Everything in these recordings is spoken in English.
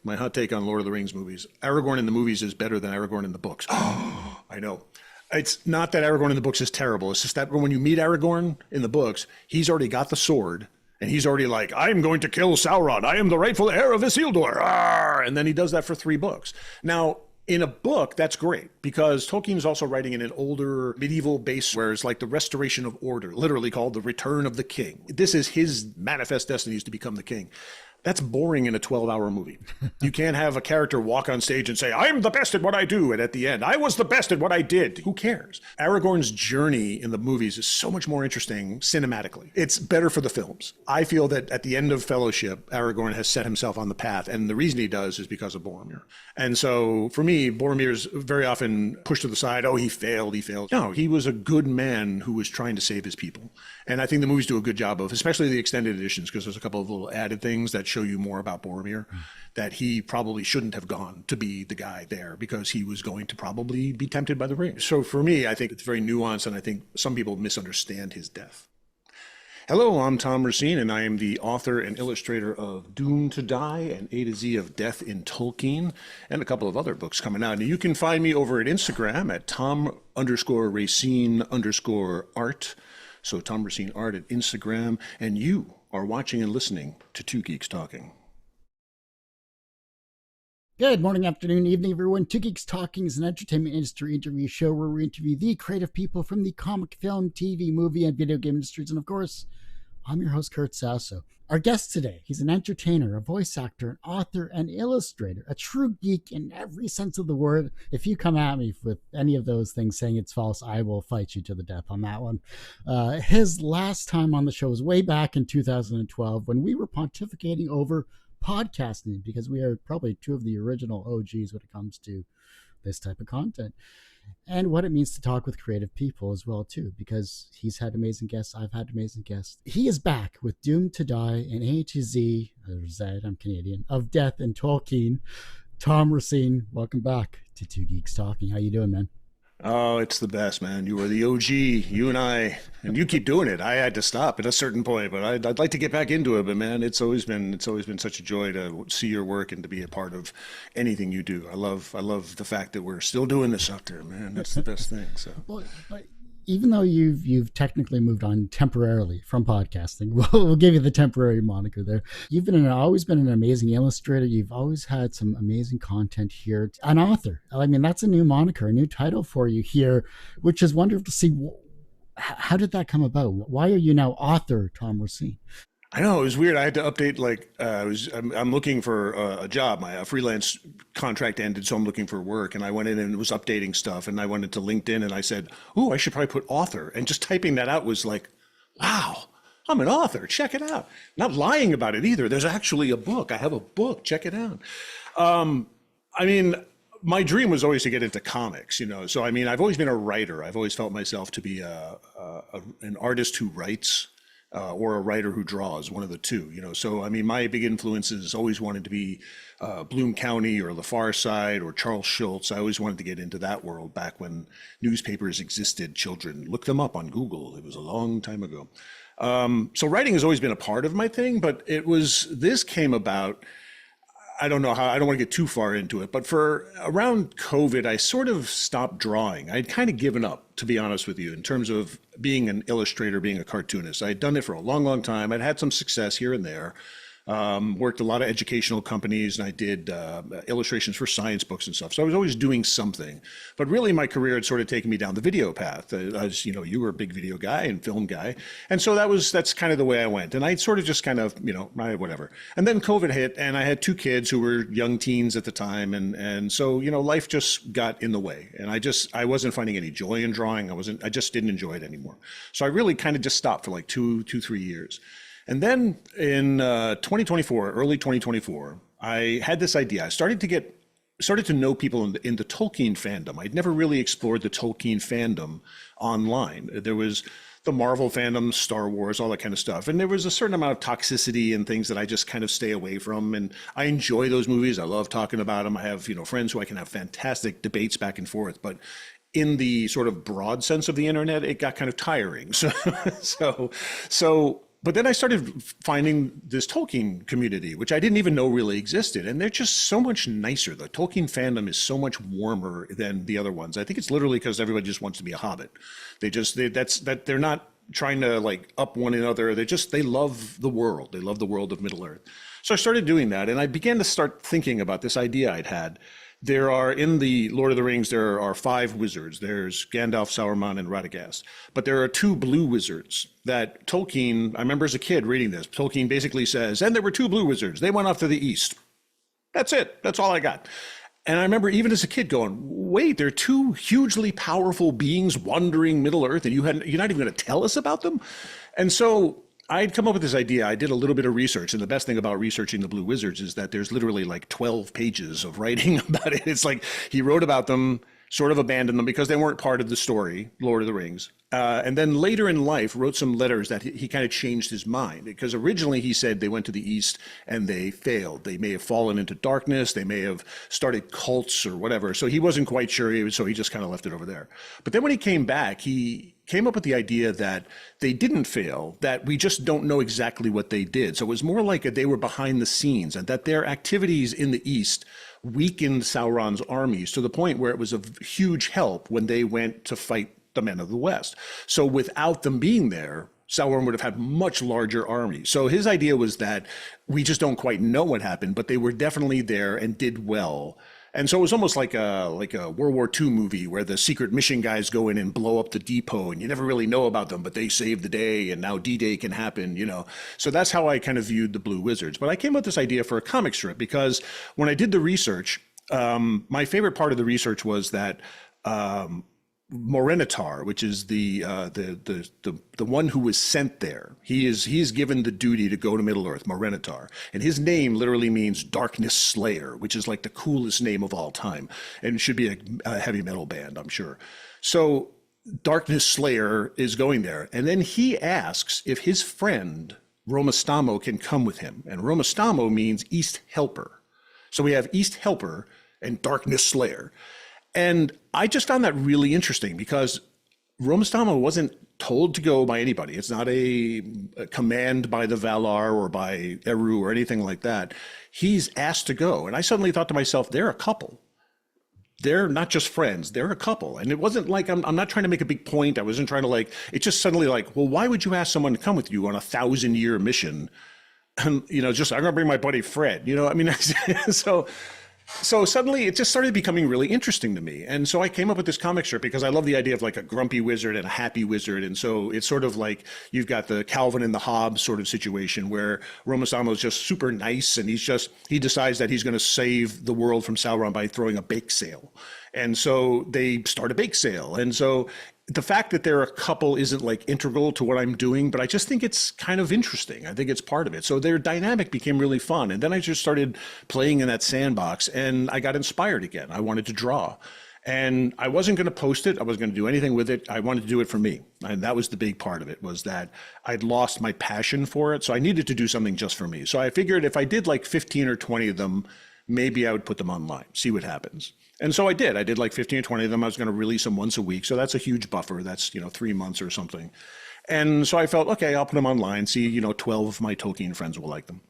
My hot take on Lord of the Rings movies. Aragorn in the movies is better than Aragorn in the books. I know. It's not that Aragorn in the books is terrible. It's just that when you meet Aragorn in the books, he's already got the sword. And he's already like, I'm going to kill Sauron. I am the rightful heir of Isildur. Arr! And then he does that for 3 books. Now, in a book, that's great because Tolkien is also writing in an older medieval base where it's like the restoration of order, literally called the return of the king. This is his manifest destiny is to become the king. That's boring in a 12-hour movie. You can't have a character walk on stage and say, I'm the best at what I do. And at the end, I was the best at what I did. Who cares? Aragorn's journey in the movies is so much more interesting cinematically. It's better for the films. I feel that at the end of Fellowship, Aragorn has set himself on the path. And the reason he does is because of Boromir. And so for me, Boromir's very often pushed to the side. Oh, he failed. No, he was a good man who was trying to save his people. And I think the movies do a good job of, especially the extended editions, because there's a couple of little added things that show you more about Boromir, that he probably shouldn't have gone to be the guy there because he was going to probably be tempted by the ring. So for me, I think it's very nuanced, and I think some people misunderstand his death. Hello, I'm Tom Racine, and I am the author and illustrator of Doomed to Die and A to Z of Death in Tolkien, and a couple of other books coming out. And you can find me over at Instagram at Tom_Racine_art. So Tom Racine Art at Instagram, and you are watching and listening to Two Geeks Talking. Good morning, afternoon, evening, everyone. Two Geeks Talking is an entertainment industry interview show where we interview the creative people from the comic, film, TV, movie, and video game industries. And of course, I'm your host, Kurt Sasso. Our guest today, he's an entertainer, a voice actor, an author, and illustrator, a true geek in every sense of the word. If you come at me with any of those things saying it's false, I will fight you to the death on that one. His last time on the show was way back in 2012 when we were pontificating over podcasting, because we are probably 2 of the original OGs when it comes to this type of content, and what it means to talk with creative people as well too, because he's had amazing guests, I've had amazing guests. He is back with Doomed to Die and A to Z, or Z, I'm Canadian, of Death in Tolkien. Tom Racine, welcome back to Two Geeks Talking. How you doing, man? Oh, it's the best, man. You were the OG, you and I, and you keep doing it. I had to stop at a certain point, but I'd like to get back into it. But man, it's always been such a joy to see your work and to be a part of anything you do. I love the fact that we're still doing this out there, man. That's the best thing. So. Well, but even though you've technically moved on temporarily from podcasting, we'll give you the temporary moniker there. You've always been an amazing illustrator. You've always had some amazing content here. An author. I mean, that's a new moniker, a new title for you here, which is wonderful to see. How did that come about? Why are you now author Tom Racine? I know, it was weird. I had to update, I'm looking for a job. My freelance contract ended, so I'm looking for work. And I went in and was updating stuff. And I went into LinkedIn and I said, oh, I should probably put author. And just typing that out was like, wow, I'm an author. Check it out. Not lying about it either. There's actually a book. I have a book. Check it out. I mean, my dream was always to get into comics, So, I mean, I've always been a writer. I've always felt myself to be an artist who writes. Or a writer who draws, one of the two, So, I mean, my big influences always wanted to be Bloom County or The Far Side or Charles Schultz. I always wanted to get into that world back when newspapers existed. Children, look them up on Google. It was a long time ago. So writing has always been a part of my thing, but this came about. I don't know how, I don't want to get too far into it, but for around COVID, I sort of stopped drawing. I'd kind of given up, to be honest with you, in terms of being an illustrator, being a cartoonist. I had done it for a long, long time. I'd had some success here and there. Worked a lot of educational companies, and I did illustrations for science books and stuff. So I was always doing something. But really, my career had sort of taken me down the video path. As you were a big video guy and film guy, and so that's kind of the way I went. And I sort of just kind of whatever. And then COVID hit, and I had 2 kids who were young teens at the time, and so life just got in the way, and I wasn't finding any joy in drawing. I just didn't enjoy it anymore. So I really kind of just stopped for like 3 years. And then in 2024, early 2024, I had this idea. I started to know people in the Tolkien fandom. I'd never really explored the Tolkien fandom online. There was the Marvel fandom, Star Wars, all that kind of stuff. And there was a certain amount of toxicity and things that I just kind of stay away from. And I enjoy those movies. I love talking about them. I have, friends who I can have fantastic debates back and forth. But in the sort of broad sense of the internet, it got kind of tiring. So But then I started finding this Tolkien community, which I didn't even know really existed. And they're just so much nicer. The Tolkien fandom is so much warmer than the other ones. I think it's literally because everybody just wants to be a hobbit. They're not trying to like up one another. They love the world. They love the world of Middle Earth. So I started doing that. And I began to start thinking about this idea I'd had. There are, in the Lord of the Rings, there are 5 wizards. There's Gandalf, Sauron, and Radagast. But there are 2 blue wizards that Tolkien, I remember as a kid reading this, Tolkien basically says, and there were 2 blue wizards. They went off to the east. That's it. That's all I got. And I remember even as a kid going, wait, there are 2 hugely powerful beings wandering Middle Earth, and you're not even going to tell us about them? And so I'd come up with this idea. I did a little bit of research, and the best thing about researching the Blue Wizards is that there's literally like 12 pages of writing about it. It's like he wrote about them, sort of abandoned them because they weren't part of the story, Lord of the Rings. And then later in life wrote some letters that he kind of changed his mind, because originally he said they went to the east and they failed. They may have fallen into darkness. They may have started cults or whatever. So he wasn't quite sure. So he just kind of left it over there. But then when he came back, he came up with the idea that they didn't fail, that we just don't know exactly what they did. So it was more like they were behind the scenes, and that their activities in the east weakened Sauron's armies to the point where it was of huge help when they went to fight the men of the West. So without them being there, Sauron would have had much larger armies. So his idea was that we just don't quite know what happened, but they were definitely there and did well. And so it was almost like a World War II movie where the secret mission guys go in and blow up the depot, and you never really know about them, but they saved the day, and now D-Day can happen, you know. So that's how I kind of viewed the Blue Wizards. But I came up with this idea for a comic strip because when I did the research, my favorite part of the research was that Morenitar, which is the one who was sent there. He is given the duty to go to Middle Earth, Morenitar, and his name literally means Darkness Slayer, which is like the coolest name of all time, and it should be a heavy metal band, I'm sure. So Darkness Slayer is going there, and then he asks if his friend Romastamo can come with him, and Romastamo means East Helper. So we have East Helper and Darkness Slayer. And I just found that really interesting because Romastamo wasn't told to go by anybody. It's not a command by the Valar or by Eru or anything like that. He's asked to go. And I suddenly thought to myself, they're a couple. They're not just friends, they're a couple. And it wasn't like, I'm not trying to make a big point. I wasn't trying to it's just suddenly like, well, why would you ask someone to come with you on a 1,000-year mission? And, I'm going to bring my buddy Fred, I mean, So suddenly it just started becoming really interesting to me. And so I came up with this comic strip because I love the idea of like a grumpy wizard and a happy wizard. And so it's sort of like you've got the Calvin and the Hobbes sort of situation where Romastamo is just super nice, and he decides that he's going to save the world from Sauron by throwing a bake sale. And so they start a bake sale. And so the fact that they're a couple isn't like integral to what I'm doing, but I just think it's kind of interesting. I think it's part of it. So their dynamic became really fun. And then I just started playing in that sandbox, and I got inspired again. I wanted to draw, and I wasn't going to post it. I wasn't going to do anything with it. I wanted to do it for me. And that was the big part of it, was that I'd lost my passion for it. So I needed to do something just for me. So I figured if I did like 15 or 20 of them, maybe I would put them online, see what happens. And so I did. I did like 15 or 20 of them. I was going to release them once a week. So that's a huge buffer. That's, 3 months or something. And so I felt, okay, I'll put them online, see, 12 of my Tolkien friends will like them.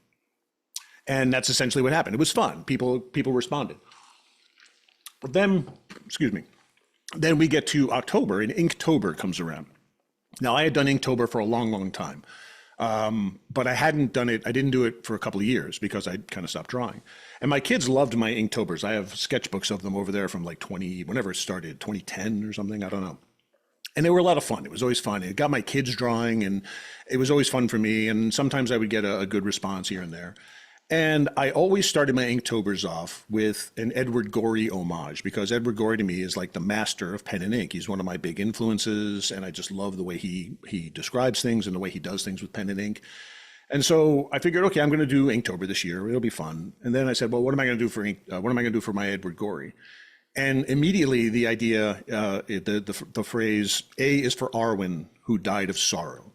And that's essentially what happened. It was fun. People responded. But then, then we get to October, and Inktober comes around. Now, I had done Inktober for a long, long time. But I hadn't done it. I didn't do it for a couple of years because I kind of stopped drawing. And my kids loved my Inktobers. I have sketchbooks of them over there from like whenever it started, 2010 or something. I don't know. And they were a lot of fun. It was always fun. It got my kids drawing, and it was always fun for me. And sometimes I would get a good response here and there. And I always started my Inktobers off with an Edward Gorey homage, because Edward Gorey to me is like the master of pen and ink. He's one of my big influences, and I just love the way he describes things and the way he does things with pen and ink. And so I figured, okay, I'm going to do Inktober this year. It'll be fun. And then I said, well, what am I going to do for what am I going to do for my Edward Gorey? And immediately the idea, the phrase, A is for Arwen, who died of sorrow.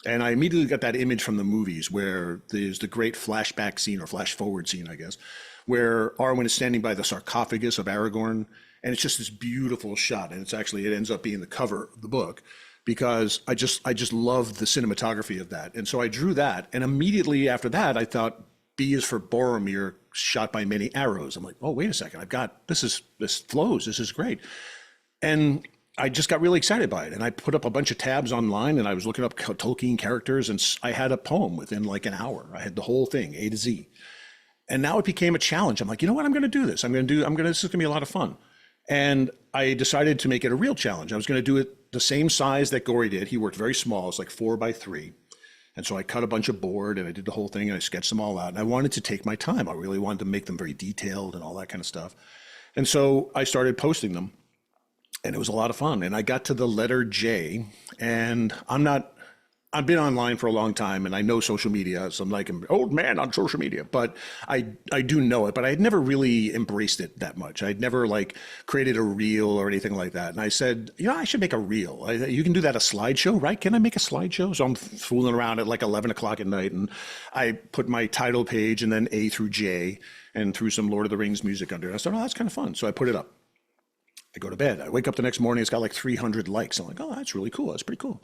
And I immediately got that image from the movies where there's the great flashback scene, or flash forward scene, I guess, where Arwen is standing by the sarcophagus of Aragorn. And it's just this beautiful shot. And it ends up being the cover of the book. because I just loved the cinematography of that. And so I drew that. And immediately after that, I thought B is for Boromir, shot by many arrows. I'm like, oh, wait a second. This flows. This is great. And I just got really excited by it. And I put up a bunch of tabs online and I was looking up Tolkien characters, and I had a poem within like an hour. I had the whole thing, A to Z. And now it became a challenge. I'm like, you know what? I'm going to do this. This is going to be a lot of fun. And I decided to make it a real challenge. I was going to do it the same size that Gorey did. He worked very small. It's like 4x3. And so I cut a bunch of board and I did the whole thing and I sketched them all out. And I wanted to take my time. I really wanted to make them very detailed and all that kind of stuff. And so I started posting them. And it was a lot of fun. And I got to the letter J, and I've been online for a long time and I know social media. So I'm like an old man on social media, but I do know it, but I had never really embraced it that much. I'd never like created a reel or anything like that. And I said, I should make a reel. You can do that, a slideshow, right? Can I make a slideshow? So I'm fooling around at like 11 o'clock at night, and I put my title page and then A through J and threw some Lord of the Rings music under it. I thought, that's kind of fun. So I put it up. I go to bed. I wake up the next morning. It's got like 300 likes. I'm like, oh, that's really cool. That's pretty cool.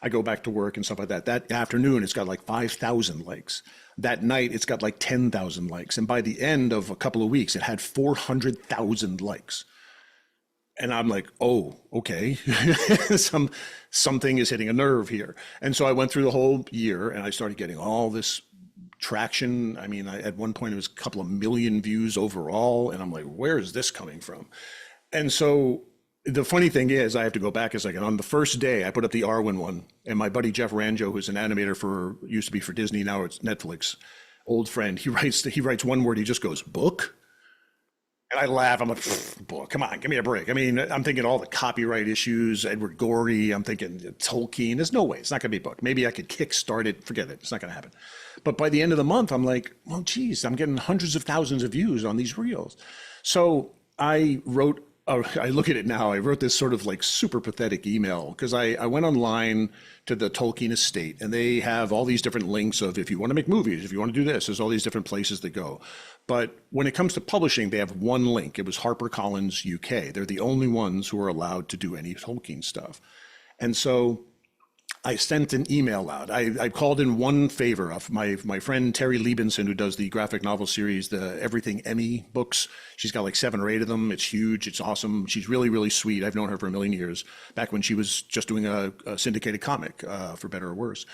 I go back to work and stuff like that. That afternoon, it's got like 5,000 likes. That night, it's got like 10,000 likes. And by the end of a couple of weeks, it had 400,000 likes. And I'm like, oh, okay. Something is hitting a nerve here. And so I went through the whole year and I started getting all this traction. I mean, at one point, it was a couple of million views overall. And I'm like, where is this coming from? And so the funny thing is, I have to go back a second. On the first day, I put up the Arwen one, and my buddy Jeff Ranjo, who's an animator used to be for Disney, now it's Netflix, old friend, he writes one word, he just goes, book? And I laugh, I'm like, book, come on, give me a break. I mean, I'm thinking all the copyright issues, Edward Gorey, I'm thinking Tolkien, there's no way, it's not gonna be a book. Maybe I could kickstart it, forget it, it's not gonna happen. But by the end of the month, I'm like, well, geez, I'm getting hundreds of thousands of views on these reels. So I look at it now, I wrote this sort of like super pathetic email because I went online to the Tolkien estate and they have all these different links of if you want to make movies, if you want to do this, there's all these different places that go. But when it comes to publishing, they have one link. It was HarperCollins UK. They're the only ones who are allowed to do any Tolkien stuff. And so I sent an email out. I called in one favor of my friend Terry Liebenson, who does the graphic novel series, the Everything Emmy books. She's got like 7 or 8 of them. It's huge. It's awesome. She's really, really sweet. I've known her for a million years, back when she was just doing a syndicated comic, for better or worse.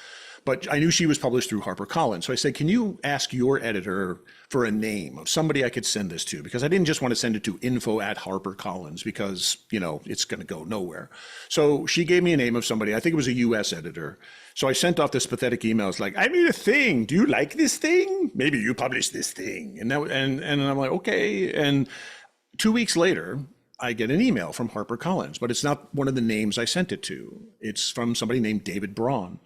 But I knew she was published through HarperCollins. So I said, can you ask your editor for a name of somebody I could send this to? Because I didn't just want to send it to info@HarperCollins because, it's going to go nowhere. So she gave me a name of somebody. I think it was a US editor. So I sent off this pathetic email. It's like, I made a thing. Do you like this thing? Maybe you publish this thing. And I'm like, okay. And 2 weeks later, I get an email from HarperCollins, but it's not one of the names I sent it to. It's from somebody named David Braun.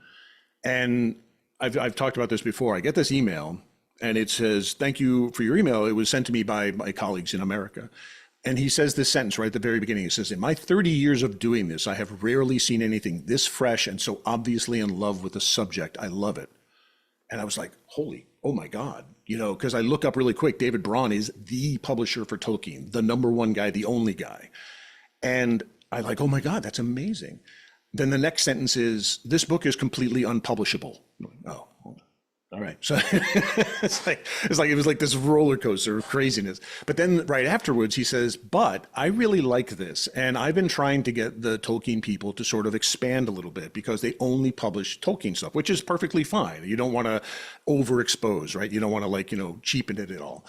And I've talked about this before. I get this email and it says, thank you for your email. It was sent to me by my colleagues in America. And he says this sentence right at the very beginning. He says, in my 30 years of doing this, I have rarely seen anything this fresh and so obviously in love with the subject. I love it. And I was like, oh my God, because I look up really quick. David Braun is the publisher for Tolkien, the #1 guy, the only guy. And I like, oh my God, that's amazing. Then the next sentence is, this book is completely unpublishable. Oh, all right. So it was like this roller coaster of craziness. But then right afterwards, he says, but I really like this. And I've been trying to get the Tolkien people to sort of expand a little bit because they only publish Tolkien stuff, which is perfectly fine. You don't want to overexpose, right? You don't want to cheapen it at all.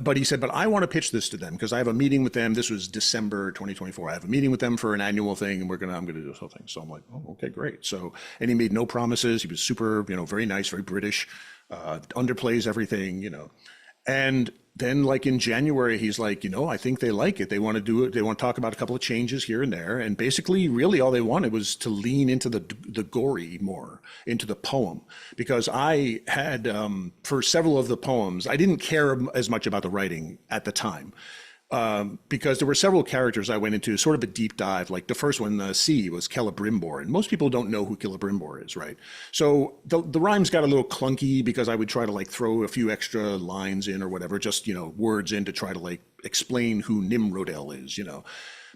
But he said, but I want to pitch this to them because I have a meeting with them. This was December 2024. I have a meeting with them for an annual thing and I'm going to do this whole thing. So I'm like, oh, okay, great. So, and he made no promises. He was super, very nice, very British, underplays everything, And then like in January, he's like, I think they like it. They want to do it. They want to talk about a couple of changes here and there. And basically, really all they wanted was to lean into the Gorey more, into the poem. Because I had, for several of the poems, I didn't care as much about the writing at the time. Because there were several characters I went into, sort of a deep dive. Like the first one, C, was Celebrimbor, and most people don't know who Celebrimbor is, right? So the rhymes got a little clunky because I would try to like throw a few extra lines in or whatever, just words in to try to like explain who Nimrodel is,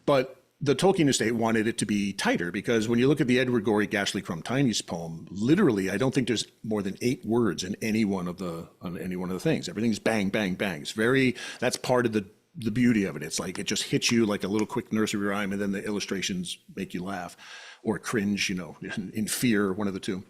But the Tolkien estate wanted it to be tighter because when you look at the Edward Gorey Ghastly Crumb Tiny's poem, literally, I don't think there's more than 8 words in any one of the things. Everything's bang, bang, bang. It's very, that's part of the beauty of it. It's like, it just hits you like a little quick nursery rhyme, and then the illustrations make you laugh or cringe, in fear, one of the two.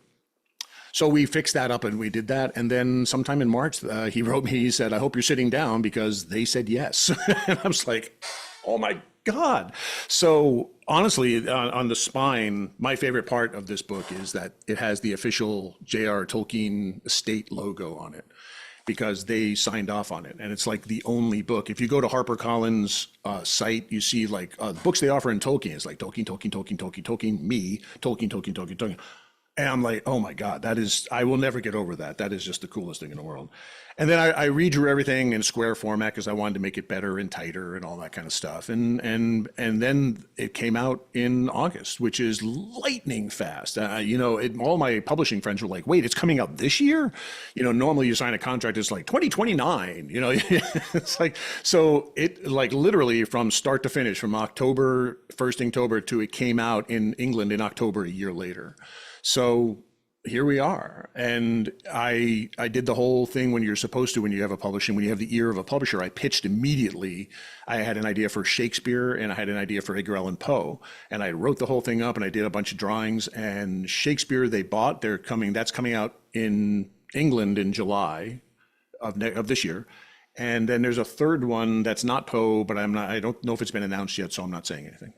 So we fixed that up and we did that. And then sometime in March, he wrote me, he said, I hope you're sitting down because they said yes. And I was like, oh my God. So honestly, on the spine, my favorite part of this book is that it has the official J.R. Tolkien estate logo on it because they signed off on it. And it's like the only book. If you go to HarperCollins site, you see like the books they offer in Tolkien. It's like Tolkien, Tolkien, Tolkien, Tolkien, Tolkien, me, Tolkien, Tolkien, Tolkien, Tolkien. And I'm like, oh my God, I will never get over that. That is just the coolest thing in the world. And then I redrew everything in square format because I wanted to make it better and tighter and all that kind of stuff. And then it came out in August, which is lightning fast. All my publishing friends were like, wait, it's coming out this year? Normally you sign a contract, it's like 2029, it's like, so it like literally from start to finish, from October, first Inktober to it came out in England in October a year later. So here we are. And I did the whole thing when you're supposed to, when you have when you have the ear of a publisher. I pitched immediately. I had an idea for Shakespeare and I had an idea for Edgar Allan Poe. And I wrote the whole thing up and I did a bunch of drawings. And Shakespeare they bought. That's coming out in England in July of this year. And then there's a third one that's not Poe, but I don't know if it's been announced yet, so I'm not saying anything.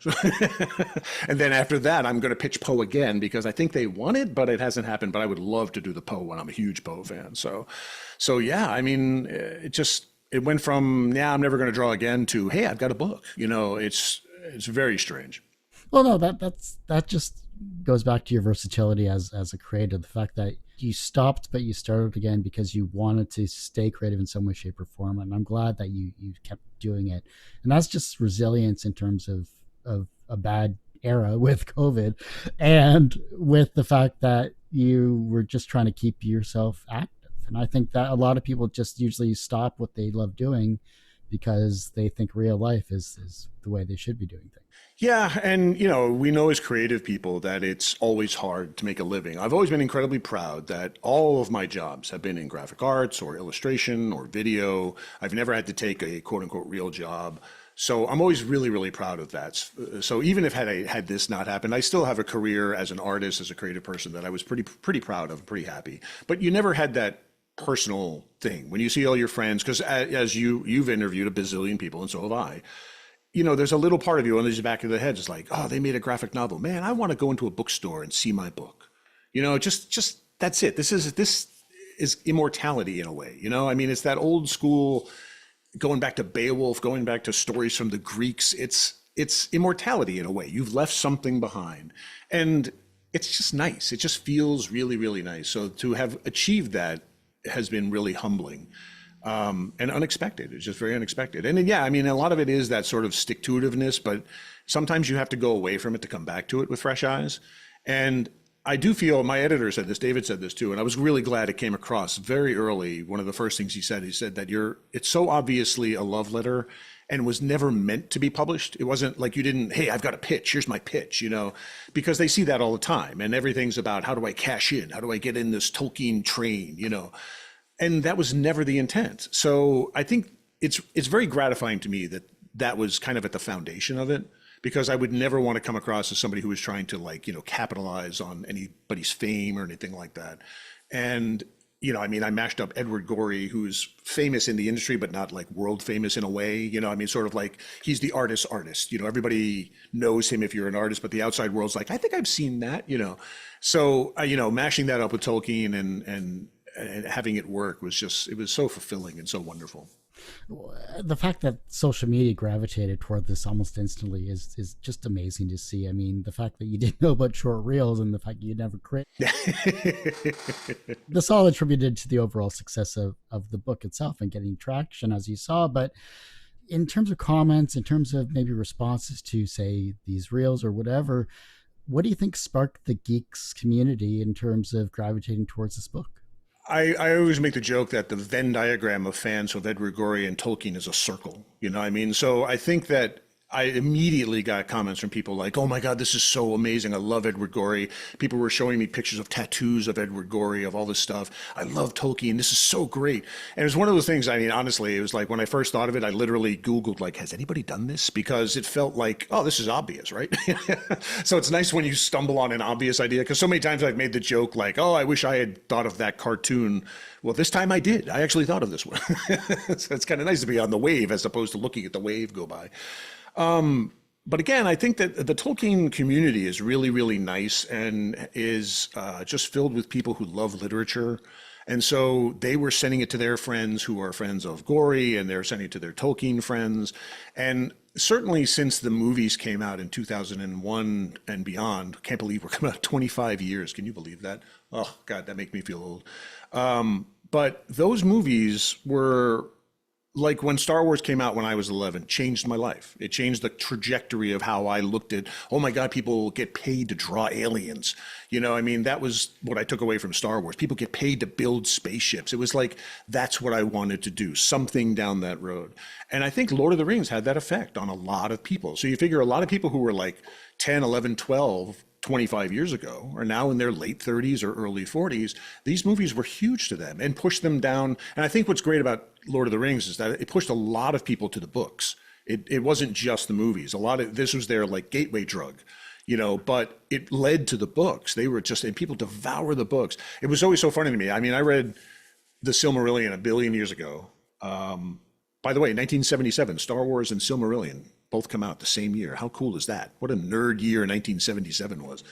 And then after that, I'm going to pitch Poe again because I think they want it, but it hasn't happened. But I would love to do the Poe one. I'm a huge Poe fan. So yeah, I mean, it went from, I'm never going to draw again to, hey, I've got a book. It's very strange. Well, no, that just goes back to your versatility as a creator. The fact that you stopped, but you started again because you wanted to stay creative in some way, shape, or form. And I'm glad that you kept doing it. And that's just resilience in terms of a bad era with COVID and with the fact that you were just trying to keep yourself active. And I think that a lot of people just usually stop what they love doing because they think real life is the way they should be doing things. Yeah. And, we know as creative people that it's always hard to make a living. I've always been incredibly proud that all of my jobs have been in graphic arts or illustration or video. I've never had to take a quote unquote real job. So I'm always really, really proud of that. So even if had this not happened, I still have a career as an artist, as a creative person that I was pretty proud of, pretty happy. But you never had that personal thing when you see all your friends, because as you've interviewed a bazillion people and so have I. There's a little part of you on the back of the head is like, oh, they made a graphic novel. Man, I want to go into a bookstore and see my book. Just that's it. This is immortality in a way. I mean, it's that old school, going back to Beowulf, going back to stories from the Greeks. It's immortality in a way. You've left something behind, and it's just nice. It just feels really, really nice. So to have achieved that has been really humbling. And unexpected. It's just very unexpected. And yeah, I mean, a lot of it is that sort of stick-to-itiveness, but sometimes you have to go away from it to come back to it with fresh eyes. And I do feel, my editor said this, David said this too, and I was really glad it came across very early. One of the first things he said that it's so obviously a love letter and was never meant to be published. It wasn't like you didn't, hey, I've got a pitch, here's my pitch, because they see that all the time. And everything's about, how do I cash in? How do I get in this Tolkien train, And that was never the intent. So I think it's very gratifying to me that was kind of at the foundation of it, because I would never want to come across as somebody who was trying to capitalize on anybody's fame or anything like that. And, I mashed up Edward Gorey, who's famous in the industry, but not like world famous in a way, sort of like he's the artist. Everybody knows him if you're an artist, but the outside world's like, I think I've seen that, So, mashing that up with Tolkien and having it work was so fulfilling and so wonderful. The fact that social media gravitated toward this almost instantly is just amazing to see. I mean, the fact that you didn't know about short reels and the fact that you never created this all attributed to the overall success of the book itself and getting traction, as you saw. But in terms of comments, in terms of maybe responses to, say, these reels or whatever, what do you think sparked the geeks community in terms of gravitating towards this book? I always make the joke that the Venn diagram of fans of Edward Gorey and Tolkien is a circle. So I think that I immediately got comments from people like, "Oh my God, this is so amazing! I love Edward Gorey." People were showing me pictures of tattoos of Edward Gorey, of all this stuff. I love Tolkien. This is so great. And it was one of those things. I mean, honestly, it was like when I first thought of it, I literally Googled like, "Has anybody done this?" Because it felt like, "Oh, this is obvious, right?" So it's nice when you stumble on an obvious idea. Because so many times I've made the joke like, "Oh, I wish I had thought of that cartoon." Well, this time I did. I actually thought of this one. So it's kind of nice to be on the wave as opposed to looking at the wave go by. But again, I think that the Tolkien community is really, really nice and is just filled with people who love literature. And so they were sending it to their friends who are friends of Gorey, and they're sending it to their Tolkien friends. And certainly since the movies came out in 2001 and beyond, can't believe we're coming out 25 years. Can you believe that? Oh, God, that makes me feel old. But those movies were like when Star Wars came out when I was 11, changed my life. It changed the trajectory of how I looked at, oh my God, people get paid to draw aliens. You know, I mean, that was what I took away from Star Wars. People get paid to build spaceships. It was like, that's what I wanted to do, something down that road. And I think Lord of the Rings had that effect on a lot of people. So you figure a lot of people who were like 10, 11, 12, 25 years ago are now in their late 30s or early 40s. These movies were huge to them and pushed them down. And I think what's great about Lord of the Rings is that it pushed a lot of people to the books. It wasn't just the movies. A lot of this was their like gateway drug, you know, but it led to the books. They were just, and people devour the books. It was always so funny to me. I mean, I read The Silmarillion a billion years ago. By the way, 1977, Star Wars and Silmarillion both come out the same year. How cool is that? What a nerd year 1977 was.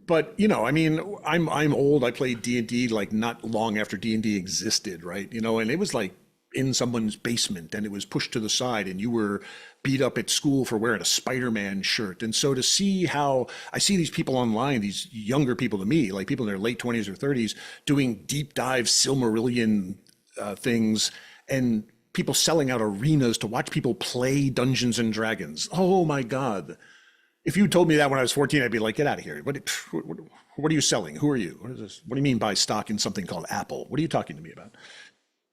But you know, I mean, I'm old. I played D&D like not long after D&D existed, right? You know, and it was like in someone's basement, and it was pushed to the side, and you were beat up at school for wearing a Spider-Man shirt. And so to see how I see these people online, these younger people to me, like people in their late 20s or 30s, doing deep dive Silmarillion things, and people selling out arenas to watch people play Dungeons and Dragons. Oh my God. If you told me that when I was 14, I'd be like, get out of here. What are you selling? Who are you? What is this? What do you mean by stock in something called Apple? What are you talking to me about?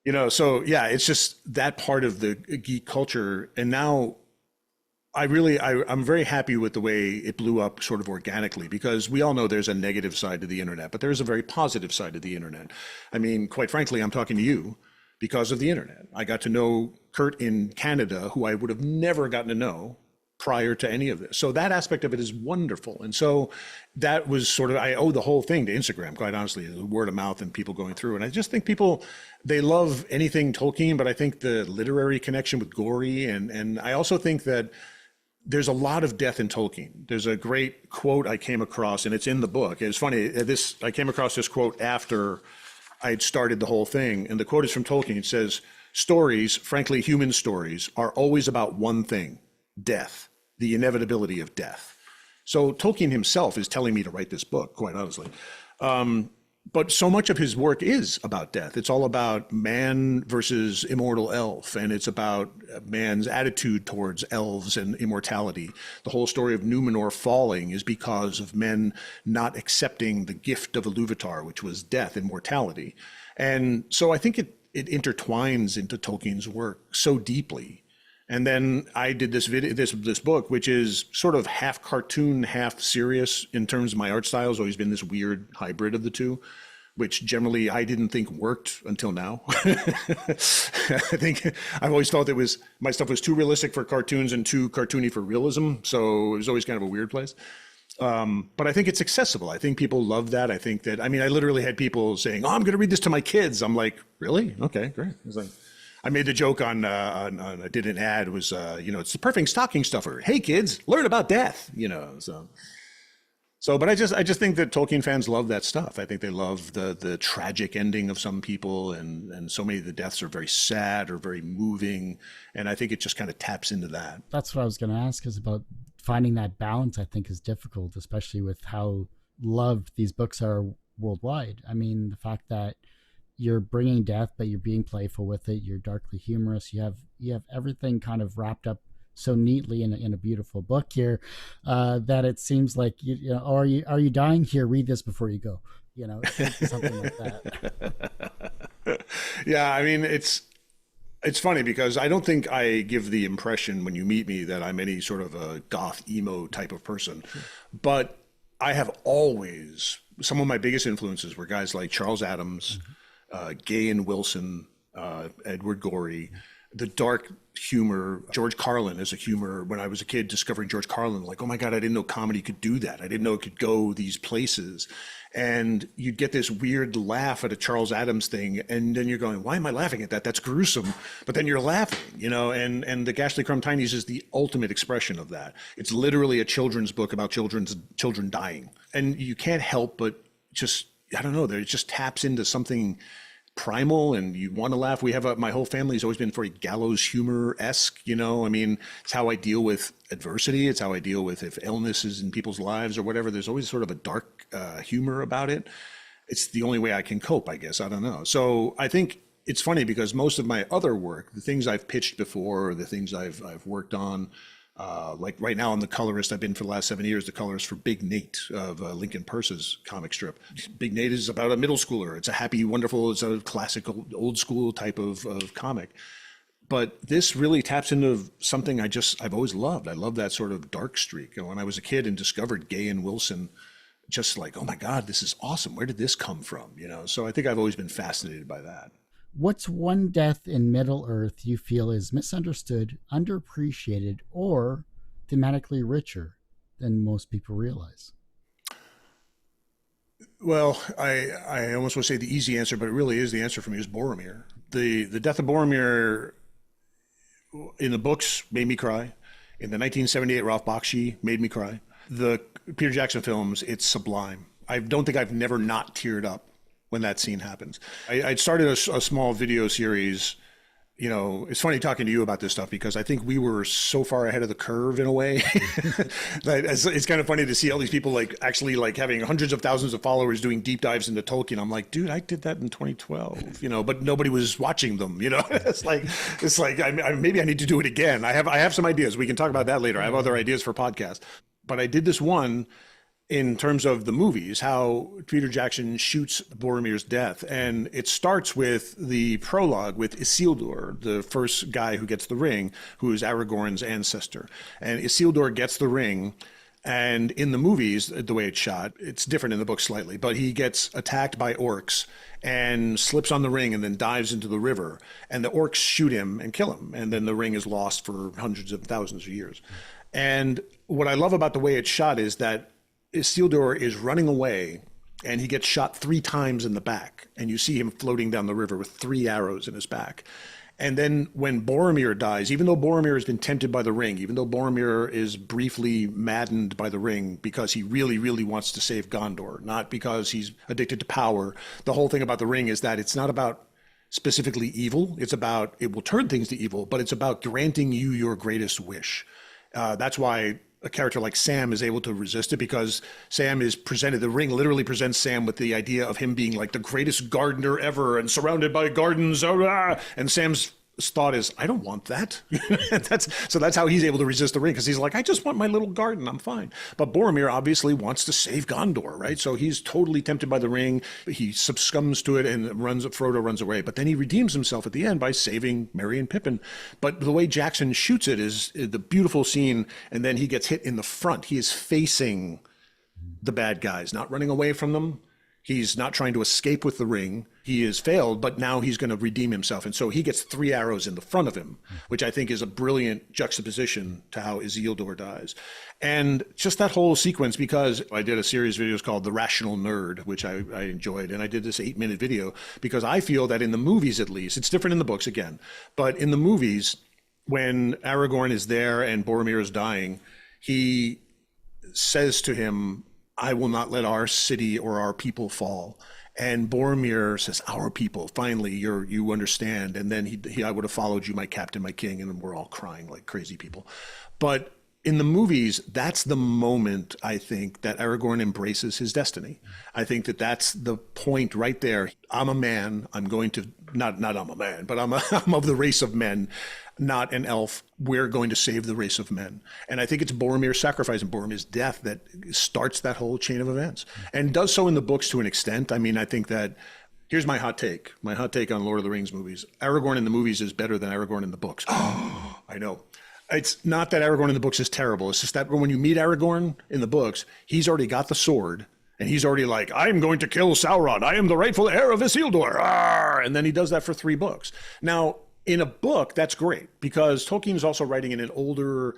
You know, so yeah, it's just that part of the geek culture. And now I'm very happy with the way it blew up sort of organically, because we all know there's a negative side to the internet, but there's a very positive side to the internet. I mean, quite frankly, I'm talking to you because of the internet. I got to know Kurt in Canada, who I would have never gotten to know prior to any of this. So that aspect of it is wonderful. And so that was sort of, I owe the whole thing to Instagram, quite honestly, the word of mouth and people going through. And I just think people, they love anything Tolkien, but I think the literary connection with Gorey, and I also think that there's a lot of death in Tolkien. There's a great quote I came across, and it's in the book. It's funny, I came across this quote after I had started the whole thing, and the quote is from Tolkien. It says, "Stories, frankly human stories, are always about one thing, death, the inevitability of death." So Tolkien himself is telling me to write this book, quite honestly. But so much of his work is about death. It's all about man versus immortal elf, and it's about man's attitude towards elves and immortality. The whole story of Numenor falling is because of men not accepting the gift of Iluvatar, which was death and mortality. And so I think it intertwines into Tolkien's work so deeply. And then I did this book, which is sort of half cartoon, half serious in terms of my art style. Has always been this weird hybrid of the two, which generally I didn't think worked until now. I think I've always felt my stuff was too realistic for cartoons and too cartoony for realism. So it was always kind of a weird place. But I think it's accessible. I think people love that. I think that, I mean, I literally had people saying, "Oh, I'm going to read this to my kids." I'm like, really? Okay, great. It's like, I made the joke on I did an ad, was, you know, it's the perfect stocking stuffer. Hey kids, learn about death, you know, so, but I just think that Tolkien fans love that stuff. I think they love the tragic ending of some people, and so many of the deaths are very sad or very moving. And I think it just kind of taps into that. That's what I was going to ask, is about finding that balance. I think is difficult, especially with how loved these books are worldwide. I mean, the fact that you're bringing death, but you're being playful with it. You're darkly humorous. You have everything kind of wrapped up so neatly in a beautiful book here, that it seems like, you know, are you dying? Here, read this before you go. You know, something like that. Yeah, I mean, It's funny because I don't think I give the impression when you meet me that I'm any sort of a goth emo type of person. But I have always, some of my biggest influences were guys like Charles Adams, Gay and Wilson, Edward Gorey, the dark humor. George Carlin as a humor. When I was a kid discovering George Carlin, like, oh my God, I didn't know comedy could do that. I didn't know it could go these places. And you'd get this weird laugh at a Charles Adams thing, and then you're going, why am I laughing at that? That's gruesome. But then you're laughing, and the Ghastly Crumb Tinies is the ultimate expression of that. It's literally a children's book about children dying. And you can't help but just, I don't know, it just taps into something primal, and you want to laugh. We have my whole family's always been very gallows humor-esque, I mean, it's how I deal with adversity. It's how I deal with if illness is in people's lives or whatever. There's always sort of a dark humor about it. It's the only way I can cope, I guess. I don't know. So I think it's funny because most of my other work, the things I've pitched before, or the things I've worked on, like right now I'm the colorist. I've been for the last 7 years the colorist for Big Nate of Lincoln Purse's comic strip. Big Nate is about a middle schooler. It's a happy, wonderful, it's a classical, old school type of comic. But this really taps into something I've always loved. I love that sort of dark streak. When I was a kid and discovered Gay and Wilson, just like, oh my God, this is awesome. Where did this come from? So I think I've always been fascinated by that. What's one death in Middle Earth you feel is misunderstood, underappreciated, or thematically richer than most people realize? Well, I almost want to say the easy answer, but it really is the answer for me, is Boromir. The death of Boromir in the books made me cry. In the 1978 Ralph Bakshi made me cry. The Peter Jackson films, it's sublime. I don't think I've never not teared up when that scene happens. I'd started a small video series. It's funny talking to you about this stuff because I think we were so far ahead of the curve in a way. It's kind of funny to see all these people actually having hundreds of thousands of followers doing deep dives into Tolkien. I'm like, dude, I did that in 2012, but nobody was watching them. It's like maybe I need to do it again. I have some ideas. We can talk about that later. I have other ideas for podcasts, but I did this one in terms of the movies, how Peter Jackson shoots Boromir's death. And it starts with the prologue with Isildur, the first guy who gets the ring, who is Aragorn's ancestor. And Isildur gets the ring. And in the movies, the way it's shot, it's different in the book slightly, but he gets attacked by orcs and slips on the ring and then dives into the river. And the orcs shoot him and kill him. And then the ring is lost for hundreds of thousands of years. And what I love about the way it's shot is that Isildur is running away and he gets shot 3 times in the back, and you see him floating down the river with 3 arrows in his back. And then when Boromir dies, even though Boromir has been tempted by the ring, even though Boromir is briefly maddened by the ring because he really, really wants to save Gondor, not because he's addicted to power. The whole thing about the ring is that it's not about specifically evil. It's about, it will turn things to evil, but it's about granting you your greatest wish. That's why a character like Sam is able to resist it, because Sam is presented, the ring literally presents Sam with the idea of him being like the greatest gardener ever and surrounded by gardens. And Sam's thought is, I don't want that. That's how he's able to resist the ring, because he's like, I just want my little garden. I'm fine. But Boromir obviously wants to save Gondor, right? So he's totally tempted by the ring. He succumbs to it and Frodo runs away. But then he redeems himself at the end by saving Merry and Pippin. But the way Jackson shoots it is the beautiful scene. And then he gets hit in the front. He is facing the bad guys, not running away from them. He's not trying to escape with the ring. He has failed, but now he's going to redeem himself. And so he gets 3 arrows in the front of him, which I think is a brilliant juxtaposition to how Isildur dies. And just that whole sequence, because I did a series of videos called The Rational Nerd, which I enjoyed. And I did this 8-minute video because I feel that in the movies, at least, it's different in the books again, but in the movies, when Aragorn is there and Boromir is dying, he says to him, I will not let our city or our people fall. And Boromir says, our people, finally, you understand. And then I would have followed you, my captain, my king. And then we're all crying like crazy people. But in the movies, that's the moment, I think, that Aragorn embraces his destiny. I think that that's the point right there. I'm a man. I'm going to, not I'm a man, but I'm of the race of men, not an elf. We're going to save the race of men. And I think it's Boromir's sacrifice and Boromir's death that starts that whole chain of events, and does so in the books to an extent. I mean, I think that Here's my hot take. My hot take on Lord of the Rings movies. Aragorn in the movies is better than Aragorn in the books. I know. It's not that Aragorn in the books is terrible. It's just that when you meet Aragorn in the books, he's already got the sword. And he's already like, I'm going to kill Sauron. I am the rightful heir of Isildur. Arr! And then he does that for 3 books. Now, in a book, that's great because Tolkien is also writing in an older,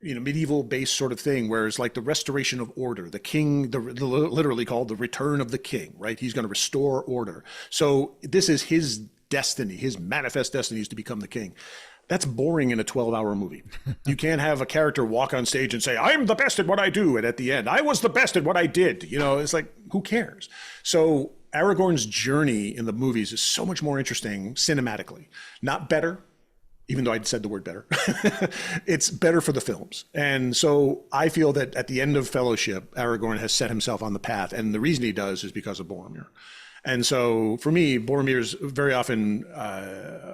medieval based sort of thing, where it's like the restoration of order, the king, literally called the return of the king, right? He's going to restore order. So this is his destiny, his manifest destiny is to become the king. That's boring in a 12-hour movie. You can't have a character walk on stage and say, I'm the best at what I do. And at the end, I was the best at what I did. It's like, who cares? So Aragorn's journey in the movies is so much more interesting cinematically. Not better, even though I'd said the word better. It's better for the films. And so I feel that at the end of Fellowship, Aragorn has set himself on the path. And the reason he does is because of Boromir. And so for me, Boromir's very often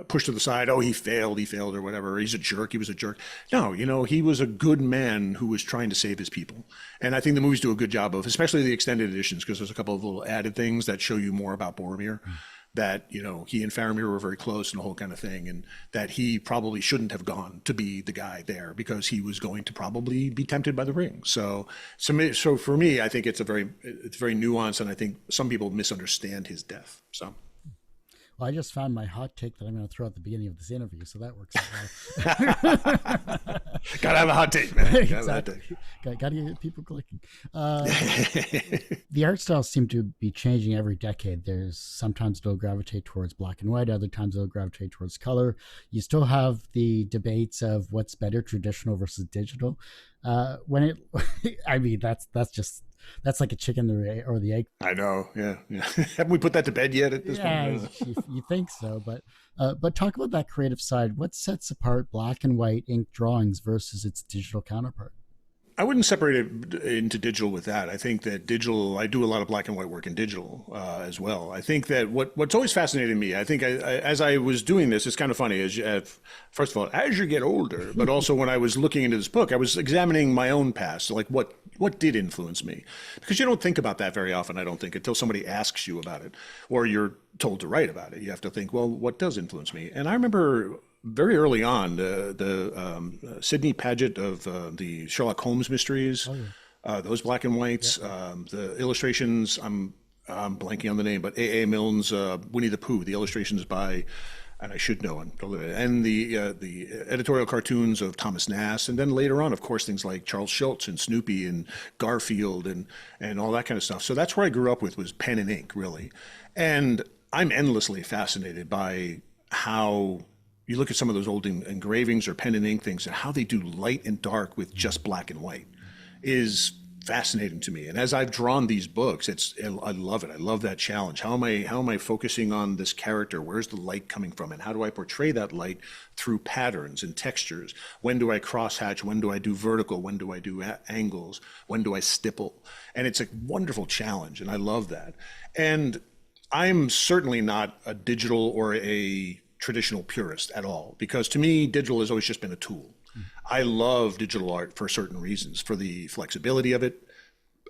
pushed to the side. Oh, he failed, or whatever. He's a jerk. He was a jerk. No, he was a good man who was trying to save his people. And I think the movies do a good job of, especially the extended editions, because there's a couple of little added things that show you more about Boromir. That, he and Faramir were very close and the whole kind of thing, and that he probably shouldn't have gone to be the guy there because he was going to probably be tempted by the ring. So for me, I think it's very nuanced, and I think some people misunderstand his death. So. Well, I just found my hot take that I'm going to throw at the beginning of this interview, so that works out well. Gotta have a hot take, man. Exactly. Gotta get people clicking. The art styles seem to be changing every decade. There's sometimes it'll gravitate towards black and white, other times it'll gravitate towards color. You still have the debates of what's better, traditional versus digital. That's like a chicken or the egg. I know, yeah. Haven't we put that to bed yet at this point? You think so, but talk about that creative side. What sets apart black and white ink drawings versus its digital counterpart? I wouldn't separate it into digital with that. I think that digital, I do a lot of black and white work in digital as well. I think that what's always fascinated me, I think as I was doing this, it's kind of funny, first of all, as you get older, but also when I was looking into this book, I was examining my own past, like what did influence me? Because you don't think about that very often, I don't think, until somebody asks you about it, or you're told to write about it. You have to think, well, what does influence me? And I remember very early on, the Sidney Paget of the Sherlock Holmes mysteries, those black and whites, the illustrations, I'm blanking on the name, but A.A. Milne's Winnie the Pooh, the illustrations by, and I should know, and the editorial cartoons of Thomas Nast, and then later on, of course, things like Charles Schultz and Snoopy and Garfield and all that kind of stuff. So that's where I grew up with, was pen and ink, really. And I'm endlessly fascinated by how you look at some of those old engravings or pen and ink things and how they do light and dark with just black and white is fascinating to me. And as I've drawn these books, I love it. I love that challenge. How am I focusing on this character? Where's the light coming from? And how do I portray that light through patterns and textures? When do I crosshatch? When do I do vertical? When do I do angles? When do I stipple? And it's a wonderful challenge, and I love that. And I'm certainly not a digital or a traditional purist at all, because to me, digital has always just been a tool. I love digital art for certain reasons, for the flexibility of it.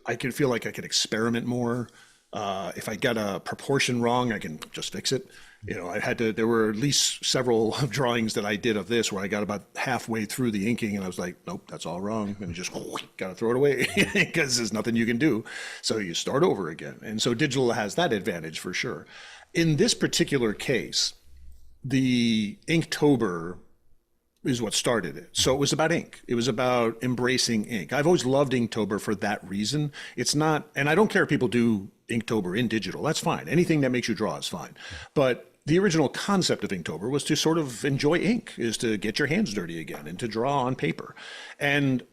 I can feel like I could experiment more. If I got a proportion wrong, I can just fix it. There were at least several drawings that I did of this where I got about halfway through the inking and I was like, nope, that's all wrong. And just got to throw it away because there's nothing you can do. So you start over again. And so digital has that advantage for sure. In this particular case, the Inktober is what started it. So it was about ink. It was about embracing ink. I've always loved Inktober for that reason. It's not, and I don't care if people do Inktober in digital, that's fine. Anything that makes you draw is fine. But the original concept of Inktober was to sort of enjoy ink, is to get your hands dirty again and to draw on paper. And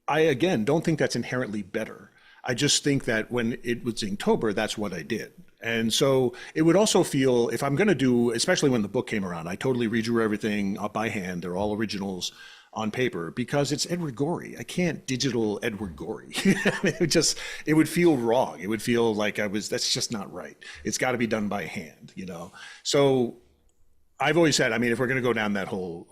I, again, don't think that's inherently better. I just think that when it was Inktober, that's what I did. And so it would also feel, if I'm going to do, especially when the book came around, I totally redrew everything up by hand. They're all originals on paper because it's Edward Gorey. I can't digital Edward Gorey. It would feel wrong. It would feel like that's just not right. It's got to be done by hand, So I've always said, if we're going to go down that whole,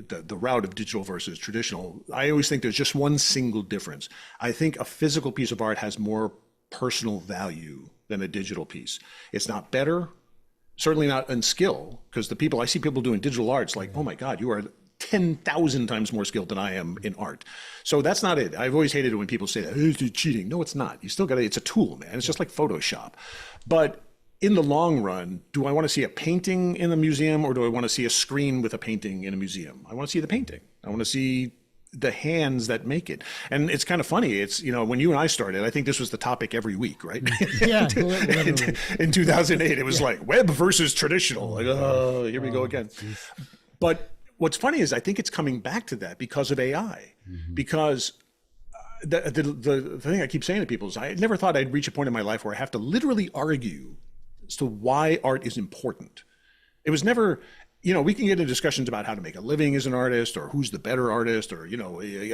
the route of digital versus traditional, I always think there's just one single difference. I think a physical piece of art has more personal value than a digital piece. It's not better, certainly not in skill, because I see people doing digital arts like, oh my God, you are 10,000 times more skilled than I am in art. So that's not it. I've always hated it when people say that, it's cheating. No, it's not. You still got to, it's a tool, man. It's just like Photoshop. But in the long run, do I want to see a painting in a museum, or do I want to see a screen with a painting in a museum? I want to see the painting. I want to see the hands that make it. And it's kind of funny. It's, when you and I started, I think this was the topic every week, right? Yeah. in 2008, it was like web versus traditional. Like, oh, here we go again. But what's funny is I think it's coming back to that because of AI. Because the thing I keep saying to people is I never thought I'd reach a point in my life where I have to literally argue as to why art is important. It was never, we can get into discussions about how to make a living as an artist, or who's the better artist, or,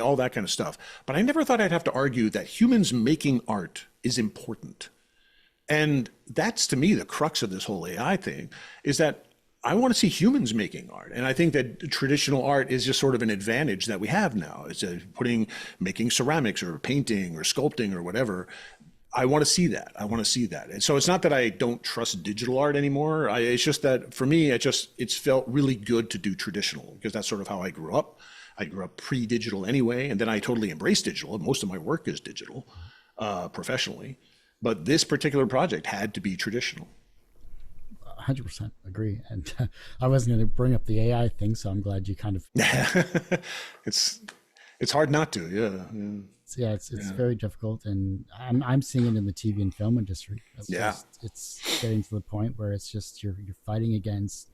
all that kind of stuff. But I never thought I'd have to argue that humans making art is important. And that's, to me, the crux of this whole AI thing, is that I want to see humans making art. And I think that traditional art is just sort of an advantage that we have now. It's making ceramics or painting or sculpting or whatever. I want to see that. And so it's not that I don't trust digital art anymore. It's just that for me, it's felt really good to do traditional, because that's sort of how I grew up. I grew up pre-digital anyway, and then I totally embraced digital. Most of my work is digital, professionally. But this particular project had to be traditional. 100% agree. And I wasn't going to bring up the AI thing, so I'm glad you kind of. It's hard not to, yeah. It's very difficult, and I'm seeing it in the TV and film industry. It's getting to the point where it's just you're fighting against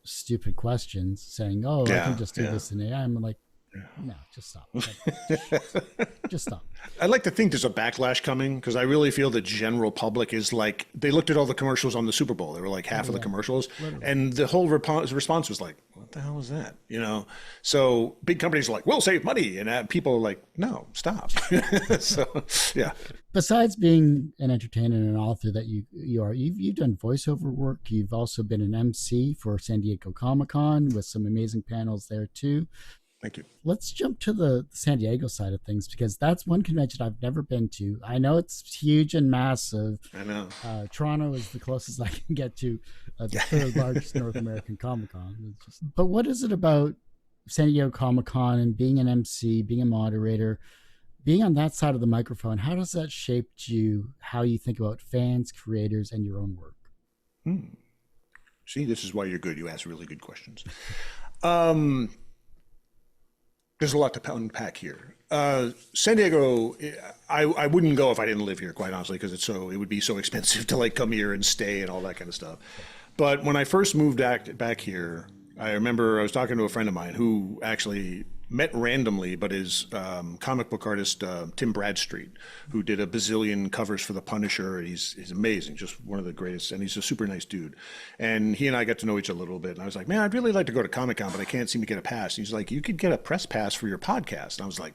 stupid questions, saying, "Oh, I can just do this in AI." I'm like, no, just stop. Just stop. I'd like to think there's a backlash coming, because I really feel the general public is like, they looked at all the commercials on the Super Bowl. They were like half of the commercials. Literally. And the whole response was like, what the hell is that? So big companies are like, we'll save money. And people are like, no, stop. So, yeah. Besides being an entertainer and an author that you've done voiceover work. You've also been an MC for San Diego Comic-Con with some amazing panels there too. Thank you. Let's jump to the San Diego side of things, because that's one convention I've never been to. I know it's huge and massive. I know. Toronto is the closest I can get to the third largest North American Comic-Con. But what is it about San Diego Comic-Con and being an MC, being a moderator, being on that side of the microphone? How does that shape you, how you think about fans, creators, and your own work? See, this is why you're good. You ask really good questions. There's a lot to unpack here. San Diego, I wouldn't go if I didn't live here, quite honestly, because it would be so expensive to come here and stay and all that kind of stuff. But when I first moved back here, I remember I was talking to a friend of mine who actually met randomly, but is comic book artist Tim Bradstreet, who did a bazillion covers for The Punisher. He's amazing, just one of the greatest, and he's a super nice dude. And he and I got to know each other a little bit, and I was like, man, I'd really like to go to Comic-Con, but I can't seem to get a pass. And he's like, you could get a press pass for your podcast. And I was like,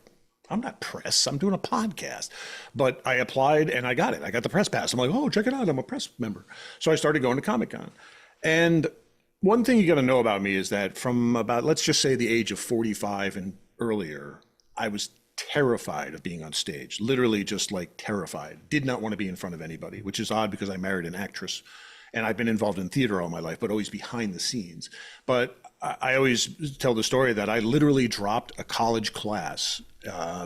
I'm not press, I'm doing a podcast. But I applied and I got it. I got the press pass. I'm like, oh, check it out, I'm a press member. So I started going to Comic-Con. And one thing you got to know about me is that from about, let's just say, the age of 45 and earlier, I was terrified of being on stage, literally just terrified. Did not want to be in front of anybody, which is odd because I married an actress and I've been involved in theater all my life, but always behind the scenes. But I always tell the story that I literally dropped a college class.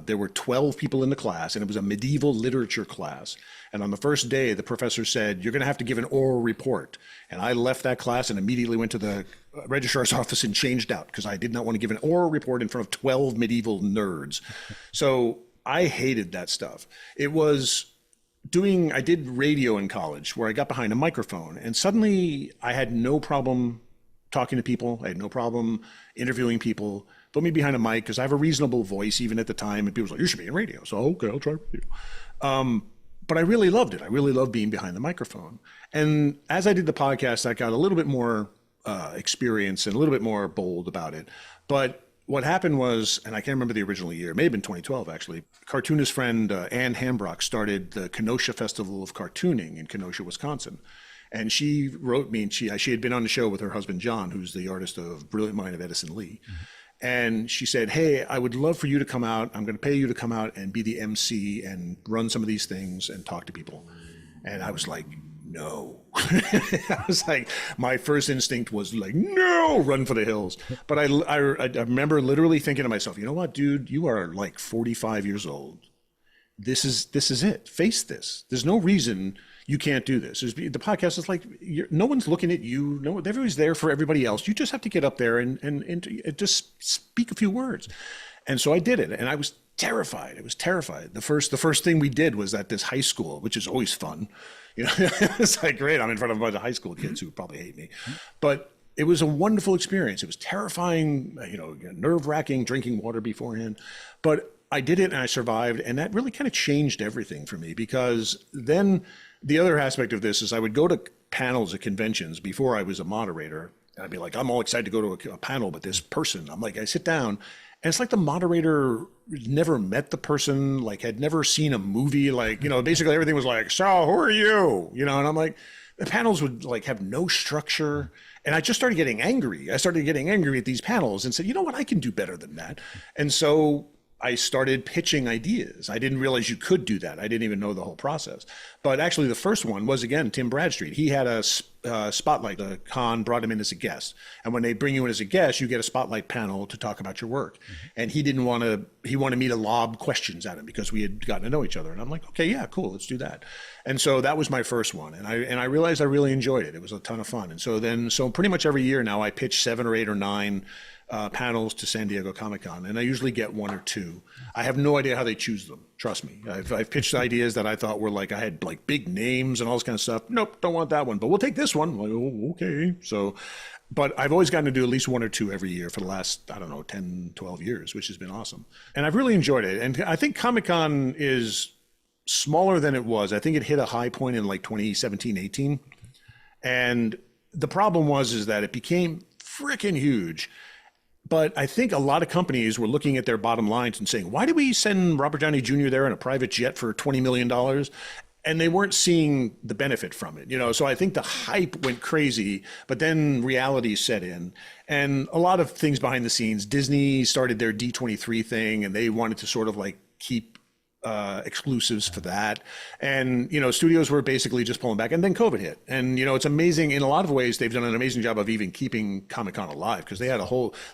There were 12 people in the class, and it was a medieval literature class. And on the first day, the professor said, you're going to have to give an oral report. And I left that class and immediately went to the registrar's office and changed out, because I did not want to give an oral report in front of 12 medieval nerds. So I hated that stuff. I did radio in college, where I got behind a microphone, and suddenly I had no problem talking to people. I had no problem interviewing people. Put me behind a mic, because I have a reasonable voice even at the time, and people were like, you should be in radio. So, okay, I'll try radio. But I really loved it. I really loved being behind the microphone. And as I did the podcast, I got a little bit more experience and a little bit more bold about it. But what happened was, and I can't remember the original year, it may have been 2012 actually, cartoonist friend Ann Hambrock started the Kenosha Festival of Cartooning in Kenosha, Wisconsin. And she wrote me, and she had been on the show with her husband, John, who's the artist of Brilliant Mind of Edison Lee. Mm-hmm. And she said, hey, I would love for you to come out. I'm going to pay you to come out and be the MC and run some of these things and talk to people. And I was like, no. I was like, my first instinct was like, no, run for the hills. But I remember literally thinking to myself, you know what, dude, you are like 45 years old. This is it. Face this. There's no reason you can't do this. The podcast is like, no one's looking at you. No, everybody's there for everybody else. You just have to get up there and just speak a few words. And so I did it, and I was terrified. I was terrified. The first thing we did was at this high school, which is always fun. You know, it's like, great, I'm in front of a bunch of high school kids who probably hate me. But it was a wonderful experience. It was terrifying, you know, nerve-wracking, drinking water beforehand. But I did it and I survived, and that really kind of changed everything for me, because then the other aspect of this is I would go to panels at conventions before I was a moderator, and I'd be like, I'm all excited to go to a panel with this person. I'm like, I sit down, and it's like the moderator never met the person, like had never seen a movie, like, you know, basically everything was like, so who are you? You know, and I'm like, the panels would like have no structure. And I just started getting angry. I started getting angry at these panels and said, you know what, I can do better than that. And so I started pitching ideas. I didn't realize you could do that. I didn't even know the whole process. But actually the first one was, again, Tim Bradstreet. He had a spotlight. The con brought him in as a guest. And when they bring you in as a guest, you get a spotlight panel to talk about your work. Mm-hmm. And he wanted me to lob questions at him because we had gotten to know each other. And I'm like, okay, yeah, cool, let's do that. And so that was my first one. And I realized I really enjoyed it. It was a ton of fun. And so pretty much every year now I pitch 7 or 8 or 9 panels to San Diego Comic-Con, and I usually get 1 or 2. I have no idea how they choose them. Trust me. I've pitched ideas that I thought were like, I had like big names and all this kind of stuff. Nope, don't want that one, but we'll take this one. I'm like, oh, okay. So, but I've always gotten to do at least 1 or 2 every year for the last, 10, 12 years, which has been awesome. And I've really enjoyed it. And I think Comic-Con is smaller than it was. I think it hit a high point in like 2017, 18. And the problem is that it became freaking huge. But I think a lot of companies were looking at their bottom lines and saying, why do we send Robert Downey Jr. there in a private jet for $20 million? And they weren't seeing the benefit from it, you know? So I think the hype went crazy, but then reality set in. And a lot of things behind the scenes, Disney started their D23 thing, and they wanted to sort of like keep exclusives for that. And, you know, studios were basically just pulling back, and then COVID hit. And, you know, it's amazing in a lot of ways. They've done an amazing job of even keeping Comic-Con alive, because they had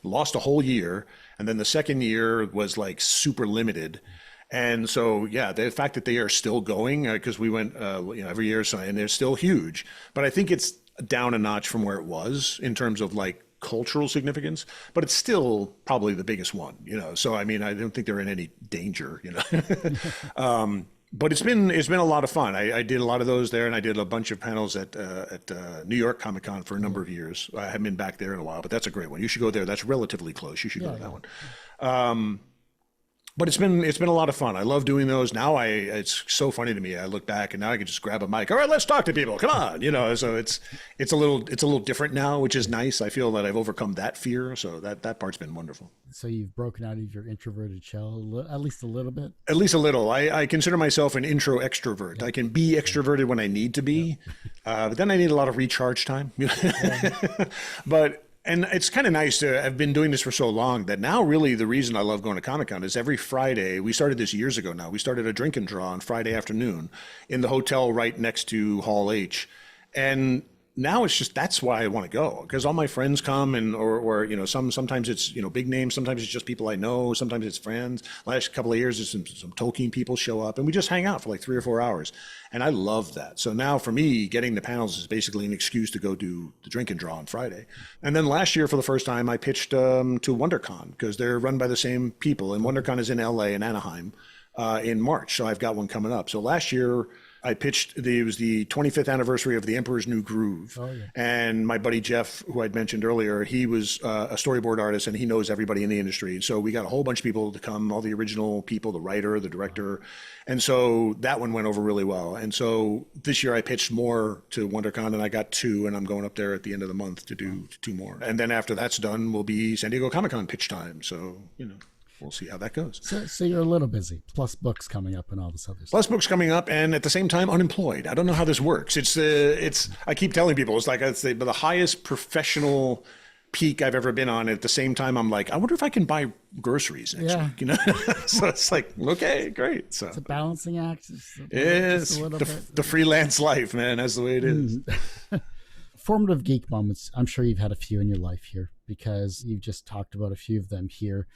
lost a whole year. And then the second year was like super limited. And so, yeah, the fact that they are still going, because we went, every year, so, and they're still huge, but I think it's down a notch from where it was in terms of like cultural significance, but it's still probably the biggest one, you know? So, I mean, I don't think they're in any danger, you know? But it's been a lot of fun. I did a lot of those there, and I did a bunch of panels at New York Comic Con for a number of years. I haven't been back there in a while, but that's a great one. You should go there. That's relatively close. You should go to that one. But it's been a lot of fun. I love doing those. Now it's so funny to me. I look back and now I can just grab a mic. All right, let's talk to people. Come on, you know. So it's a little different now, which is nice. I feel that I've overcome that fear. So that part's been wonderful. So you've broken out of your introverted shell at least a little bit. At least a little. I consider myself an intro extrovert. I can be extroverted when I need to be, but then I need a lot of recharge time. And it's kind of nice to have been doing this for so long that now really the reason I love going to Comic-Con is every Friday, we started this years ago now, we started a drink and draw on Friday afternoon in the hotel right next to Hall H. And now it's just, that's why I want to go, because all my friends come, and or you know, sometimes it's, you know, big names, sometimes it's just people I know, sometimes it's friends. Last couple of years, some Tolkien people show up, and we just hang out for like 3 or 4 hours. And I love that. So now for me, getting the panels is basically an excuse to go do the drink and draw on Friday. And then last year, for the first time, I pitched to WonderCon, because they're run by the same people. And WonderCon is in LA and Anaheim in March. So I've got one coming up. So last year, I pitched, it was the 25th anniversary of The Emperor's New Groove. Oh, yeah. And my buddy Jeff, who I'd mentioned earlier, he was a storyboard artist, and he knows everybody in the industry. So we got a whole bunch of people to come, all the original people, the writer, the director. And so that one went over really well. And so this year I pitched more to WonderCon, and I got 2, and I'm going up there at the end of the month to do 2 more. And then after that's done, will be San Diego Comic-Con pitch time. So, you know, we'll see how that goes. So you're a little busy, plus books coming up and all this other stuff. Plus books coming up, and at the same time unemployed. I don't know how this works. It's I keep telling people, it's like the highest professional peak I've ever been on. At the same time, I'm like, I wonder if I can buy groceries next week, you know? So it's like, okay, great. So it's a balancing act. It's the freelance life, man. That's the way it is. Formative geek moments. I'm sure you've had a few in your life here because you've just talked about a few of them here.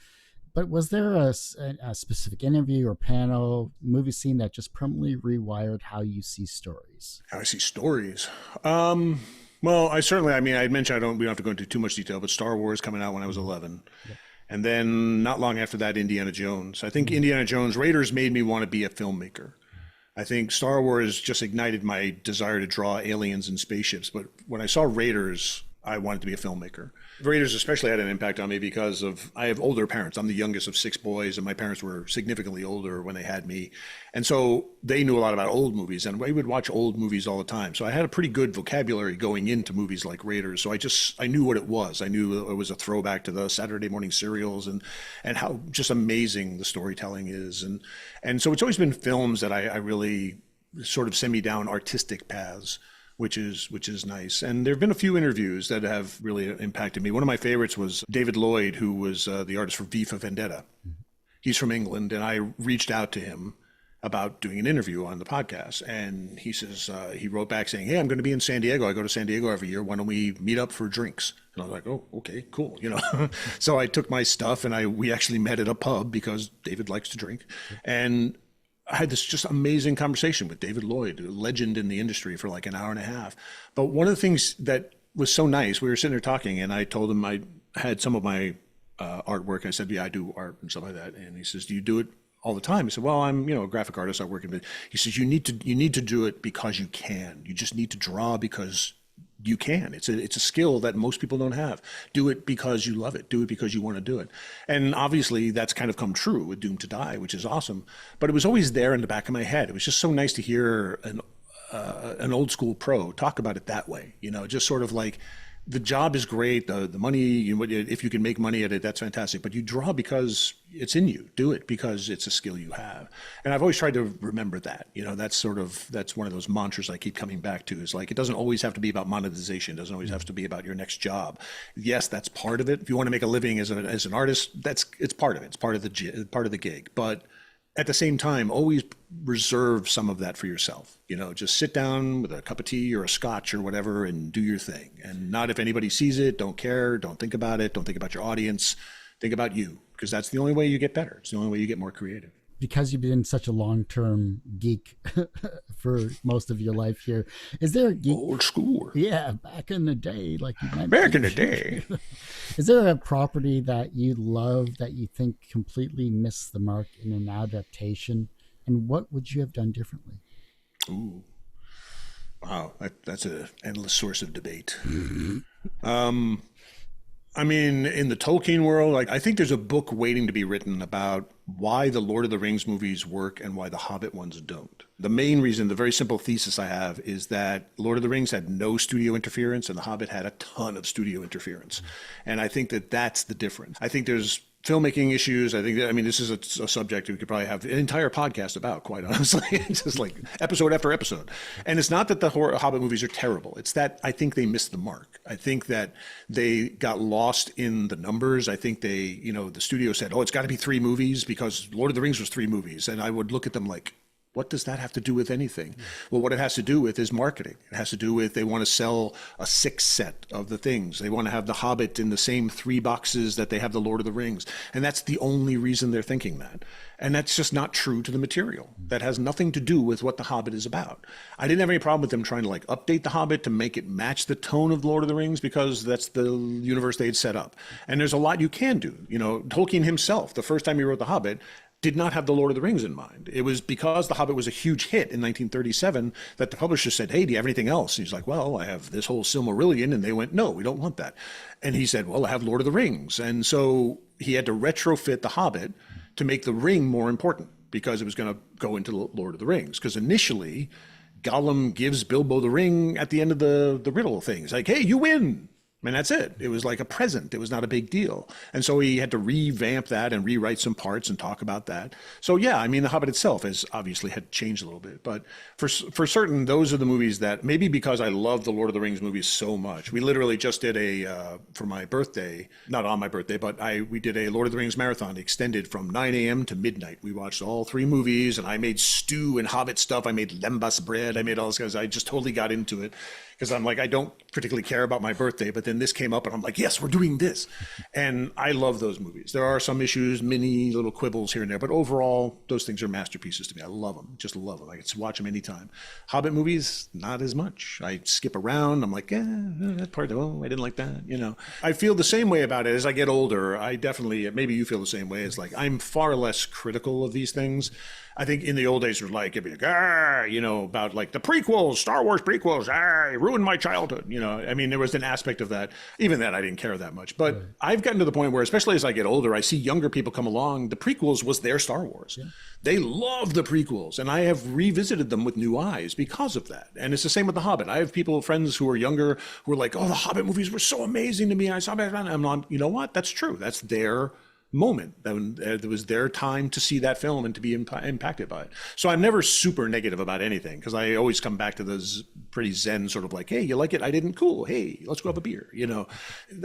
But was there a specific interview or panel, movie scene that just permanently rewired how you see stories? How I see stories. Well, I mean, I mentioned we don't have to go into too much detail, but Star Wars coming out when I was 11. Yep. And then not long after that, Indiana Jones. I think Indiana Jones, Raiders made me want to be a filmmaker. I think Star Wars just ignited my desire to draw aliens and spaceships. But when I saw Raiders, I wanted to be a filmmaker. Raiders especially had an impact on me because I have older parents. I'm the youngest of 6 boys, and my parents were significantly older when they had me. And so they knew a lot about old movies, and we would watch old movies all the time. So I had a pretty good vocabulary going into movies like Raiders. So I knew what it was. I knew it was a throwback to the Saturday morning serials and how just amazing the storytelling is. And so it's always been films that I really sort of send me down artistic paths, which is nice. And there have been a few interviews that have really impacted me. One of my favorites was David Lloyd, who was the artist for V for Vendetta. He's from England, and I reached out to him about doing an interview on the podcast. And he says, he wrote back saying, hey, I'm going to be in San Diego. I go to San Diego every year. Why don't we meet up for drinks? And I was like, oh, okay, cool. You know, so I took my stuff and we actually met at a pub because David likes to drink. And I had this just amazing conversation with David Lloyd, a legend in the industry, for like an hour and a half. But one of the things that was so nice, we were sitting there talking, and I told him I had some of my artwork. I said, yeah, I do art and stuff like that. And he says, do you do it all the time? I said, well, I'm a graphic artist. I work in it. He says, you need to do it because you can. You just need to draw because you can. It's a skill that most people don't have. Do it because you love it. Do it because you want to do it. And obviously that's kind of come true with Doomed to Die, which is awesome. But it was always there in the back of my head. It was just so nice to hear an old school pro talk about it that way. You know, just sort of like, the job is great. The money, if you can make money at it, that's fantastic. But you draw because it's in you. Do it because it's a skill you have. And I've always tried to remember that. You know, that's one of those mantras I keep coming back to. Is like, it doesn't always have to be about monetization. It doesn't always have to be about your next job. Yes, that's part of it. If you want to make a living as an artist, it's part of it. It's part of the gig. But at the same time, always reserve some of that for yourself. You know, just sit down with a cup of tea or a scotch or whatever and do your thing. And not if anybody sees it, don't care, don't think about it, don't think about your audience, think about you, because that's the only way you get better. It's the only way you get more creative. Because you've been such a long-term geek for most of your life here, is there a geek? Old school. Yeah, back in the day, like you mentioned. Back in the day. Is there a property that you love that you think completely missed the mark in an adaptation? And what would you have done differently? Ooh. Wow, that's an endless source of debate. I mean, in the Tolkien world, I think there's a book waiting to be written about why the Lord of the Rings movies work and why the Hobbit ones don't. The main reason, the very simple thesis I have, is that Lord of the Rings had no studio interference and the Hobbit had a ton of studio interference. And I think that that's the difference. I think there's filmmaking issues. I think that, this is a subject we could probably have an entire podcast about, quite honestly. It's just like episode after episode. And it's not that the Hobbit movies are terrible. It's that I think they missed the mark. I think that they got lost in the numbers. I think the studio said, oh, it's got to be 3 movies because Lord of the Rings was 3 movies. And I would look at them like, what does that have to do with anything? Well, what it has to do with is marketing. It has to do with they want to sell a 6 set of the things. They want to have the Hobbit in the same 3 boxes that they have the Lord of the Rings. And that's the only reason they're thinking that. And that's just not true to the material. That has nothing to do with what the Hobbit is about. I didn't have any problem with them trying to update the Hobbit to make it match the tone of Lord of the Rings because that's the universe they had set up. And there's a lot you can do. Tolkien himself, the first time he wrote the Hobbit, did not have the Lord of the Rings in mind. It was because The Hobbit was a huge hit in 1937 that the publisher said, hey, do you have anything else? And he's like, well, I have this whole Silmarillion. And they went, no, we don't want that. And he said, well, I have Lord of the Rings. And so he had to retrofit The Hobbit to make the ring more important because it was going to go into Lord of the Rings. Because initially, Gollum gives Bilbo the ring at the end of the riddle thing. He's like, hey, you win. And that's it. It was like a present. It was not a big deal. And so he had to revamp that and rewrite some parts and talk about that. So yeah, I mean, The Hobbit itself has obviously had changed a little bit. But for certain, those are the movies that, maybe because I love the Lord of the Rings movies so much. We literally just did for my birthday, not on my birthday, but we did a Lord of the Rings marathon extended from 9 a.m. to midnight. We watched all 3 movies, and I made stew and Hobbit stuff. I made lembas bread. I made all this guys. I just totally got into it. Because I'm like, I don't particularly care about my birthday, but then this came up and I'm like, yes, we're doing this. And I love those movies. There are some issues, mini little quibbles here and there, but overall, those things are masterpieces to me. I love them, just love them. I get to watch them anytime. Hobbit movies, not as much. I skip around. I'm like, that part, oh, I didn't like that, I feel the same way about it as I get older. I definitely, maybe you feel the same way. It's like, I'm far less critical of these things. I think in the old days, it was like, it'd be like, about like the prequels, Star Wars prequels, it ruined my childhood. I mean, there was an aspect of that. Even that, I didn't care that much. But right. I've gotten to the point where, especially as I get older, I see younger people come along. The prequels was their Star Wars. Yeah. They love the prequels. And I have revisited them with new eyes because of that. And it's the same with The Hobbit. I have friends who are younger, who are like, oh, the Hobbit movies were so amazing to me. I saw it. I'm not, you know what? That's true. That's their moment. It was their time to see that film and to be impacted by it. So I'm never super negative about anything, because I always come back to those pretty zen sort of like, hey, you like it? I didn't? Cool. Hey, let's go have a beer.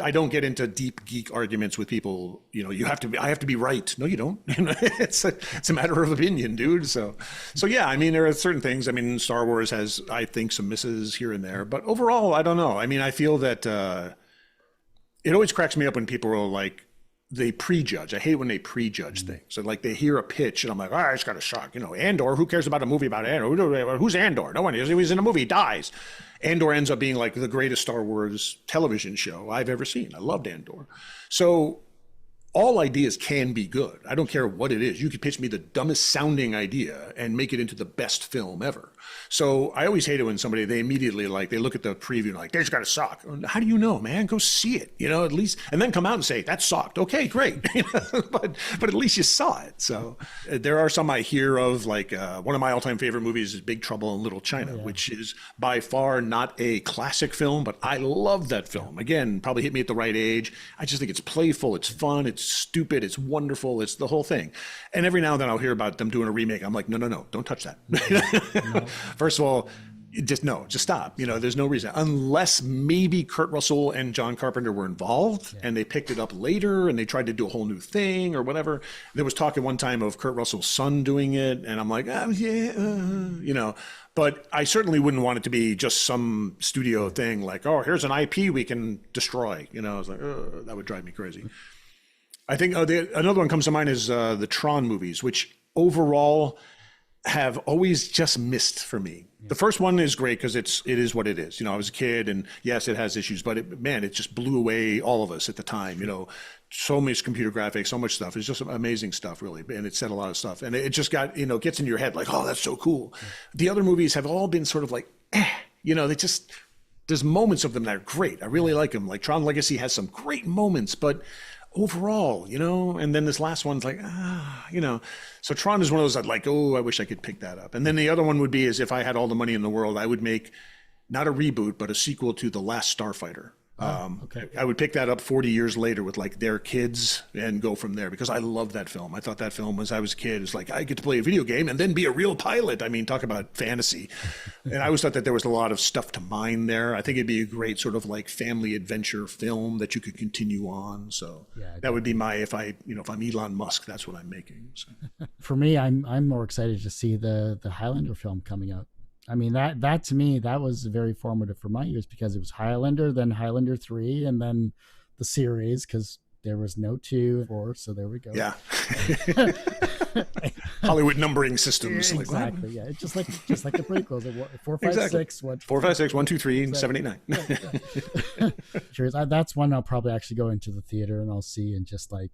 I don't get into deep geek arguments with people. I have to be right. No, you don't. It's a matter of opinion, dude. So yeah, I mean, there are certain things. I mean, Star Wars has, I think, some misses here and there, but overall, I don't know. I mean, I feel that it always cracks me up when people are like, they prejudge. I hate when they prejudge things. So like they hear a pitch and I'm like, it's got to suck. Andor, who cares about a movie about Andor? Who's Andor? No one. He was in a movie, he dies. Andor ends up being like the greatest Star Wars television show I've ever seen. I loved Andor. So all ideas can be good. I don't care what it is. You could pitch me the dumbest sounding idea and make it into the best film ever. So I always hate it when somebody, they immediately they look at the preview and like, there's got to suck. How do you know, man? Go see it, at least, and then come out and say, that sucked. Okay, great. but at least you saw it. So there are some I hear of, like one of my all-time favorite movies is Big Trouble in Little China, which is by far not a classic film, but I love that film. Again, probably hit me at the right age. I just think it's playful, it's fun, it's stupid, it's wonderful, it's the whole thing. And every now and then I'll hear about them doing a remake. I'm like, no, don't touch that. No. First of all, just stop. There's no reason, unless maybe Kurt Russell and John Carpenter were involved and they picked it up later and they tried to do a whole new thing or whatever. There was talk at one time of Kurt Russell's son doing it, and I'm like, but I certainly wouldn't want it to be just some studio thing like, oh, here's an IP we can destroy. I was like, that would drive me crazy. I think another one comes to mind is the Tron movies, which overall have always just missed for me. The first one is great because it is what it is. I was a kid, and yes, it has issues, but it just blew away all of us at the time. So much computer graphics, so much stuff. It's just amazing stuff, really, and it said a lot of stuff, and it just got gets in your head like, oh, that's so cool. The other movies have all been sort of like, they just, there's moments of them that are great. I really like them. Like Tron Legacy has some great moments, but overall, and then this last one's like, so Tron is one of those I'd like, oh, I wish I could pick that up. And then the other one would be is if I had all the money in the world, I would make not a reboot, but a sequel to The Last Starfighter. Okay. I would pick that up 40 years later with like their kids and go from there, because I love that film. I thought that film, as I was a kid, is like, I get to play a video game and then be a real pilot. I mean, talk about fantasy. And I always thought that there was a lot of stuff to mine there. I think it'd be a great sort of like family adventure film that you could continue on. So that would be if I'm Elon Musk, that's what I'm making. So. For me, I'm more excited to see the Highlander film coming out. I mean, that to me, that was very formative for my years, because it was Highlander, then Highlander 3, and then the series, because there was no 2 or 4, so there we go. Yeah. Hollywood numbering systems. Exactly, yeah. It's just like the prequels. 4, 5, exactly. 6. 4, 5, 6, 1, 2, 3, exactly. 7, 8, 9. Sure. That's one I'll probably actually go into the theater and I'll see, and just like,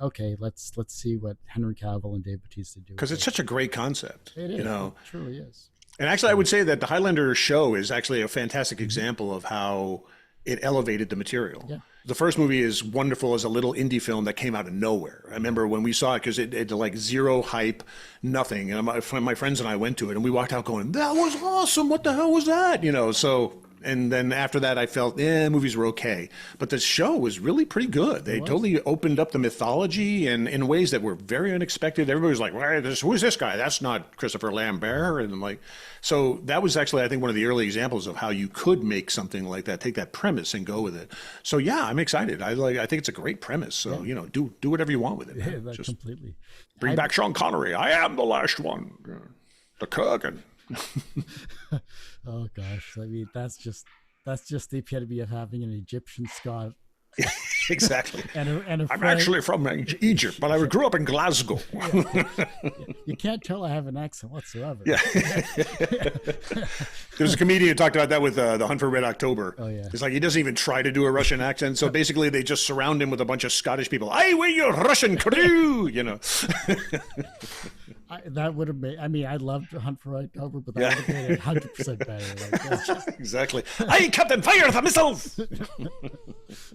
okay, let's see what Henry Cavill and Dave Bautista do. Because it's such a great concept. It is. It truly is. And actually, I would say that the Highlander show is actually a fantastic example of how it elevated the material. Yeah. The first movie is wonderful as a little indie film that came out of nowhere. I remember when we saw it, because it had like zero hype, nothing. And my friends and I went to it, and we walked out going, that was awesome. What the hell was that? So And then after that, I felt, movies were okay. But the show was really pretty good. They totally opened up the mythology and in ways that were very unexpected. Everybody was like, who's this guy? That's not Christopher Lambert. And I'm like, so that was actually, I think, one of the early examples of how you could make something like that, take that premise and go with it. So yeah, I'm excited. I think it's a great premise. So, do whatever you want with it. Yeah, just completely. Bring back Sean Connery. I am the last one. The Kurgan. Oh gosh, I mean that's just the epitome of having an Egyptian Scot. Exactly. and I'm actually from Egypt, but I grew up in Glasgow. You can't tell I have an accent whatsoever. Yeah. There's a comedian who talked about that with the Hunt for Red October. Oh yeah. It's like he doesn't even try to do a Russian accent. So basically, they just surround him with a bunch of Scottish people. Hey, we're your Russian crew, That would have made. I mean, I'd love to Hunt for October, but that would have made it 100% better. Exactly. Hey, Captain, fire the missiles!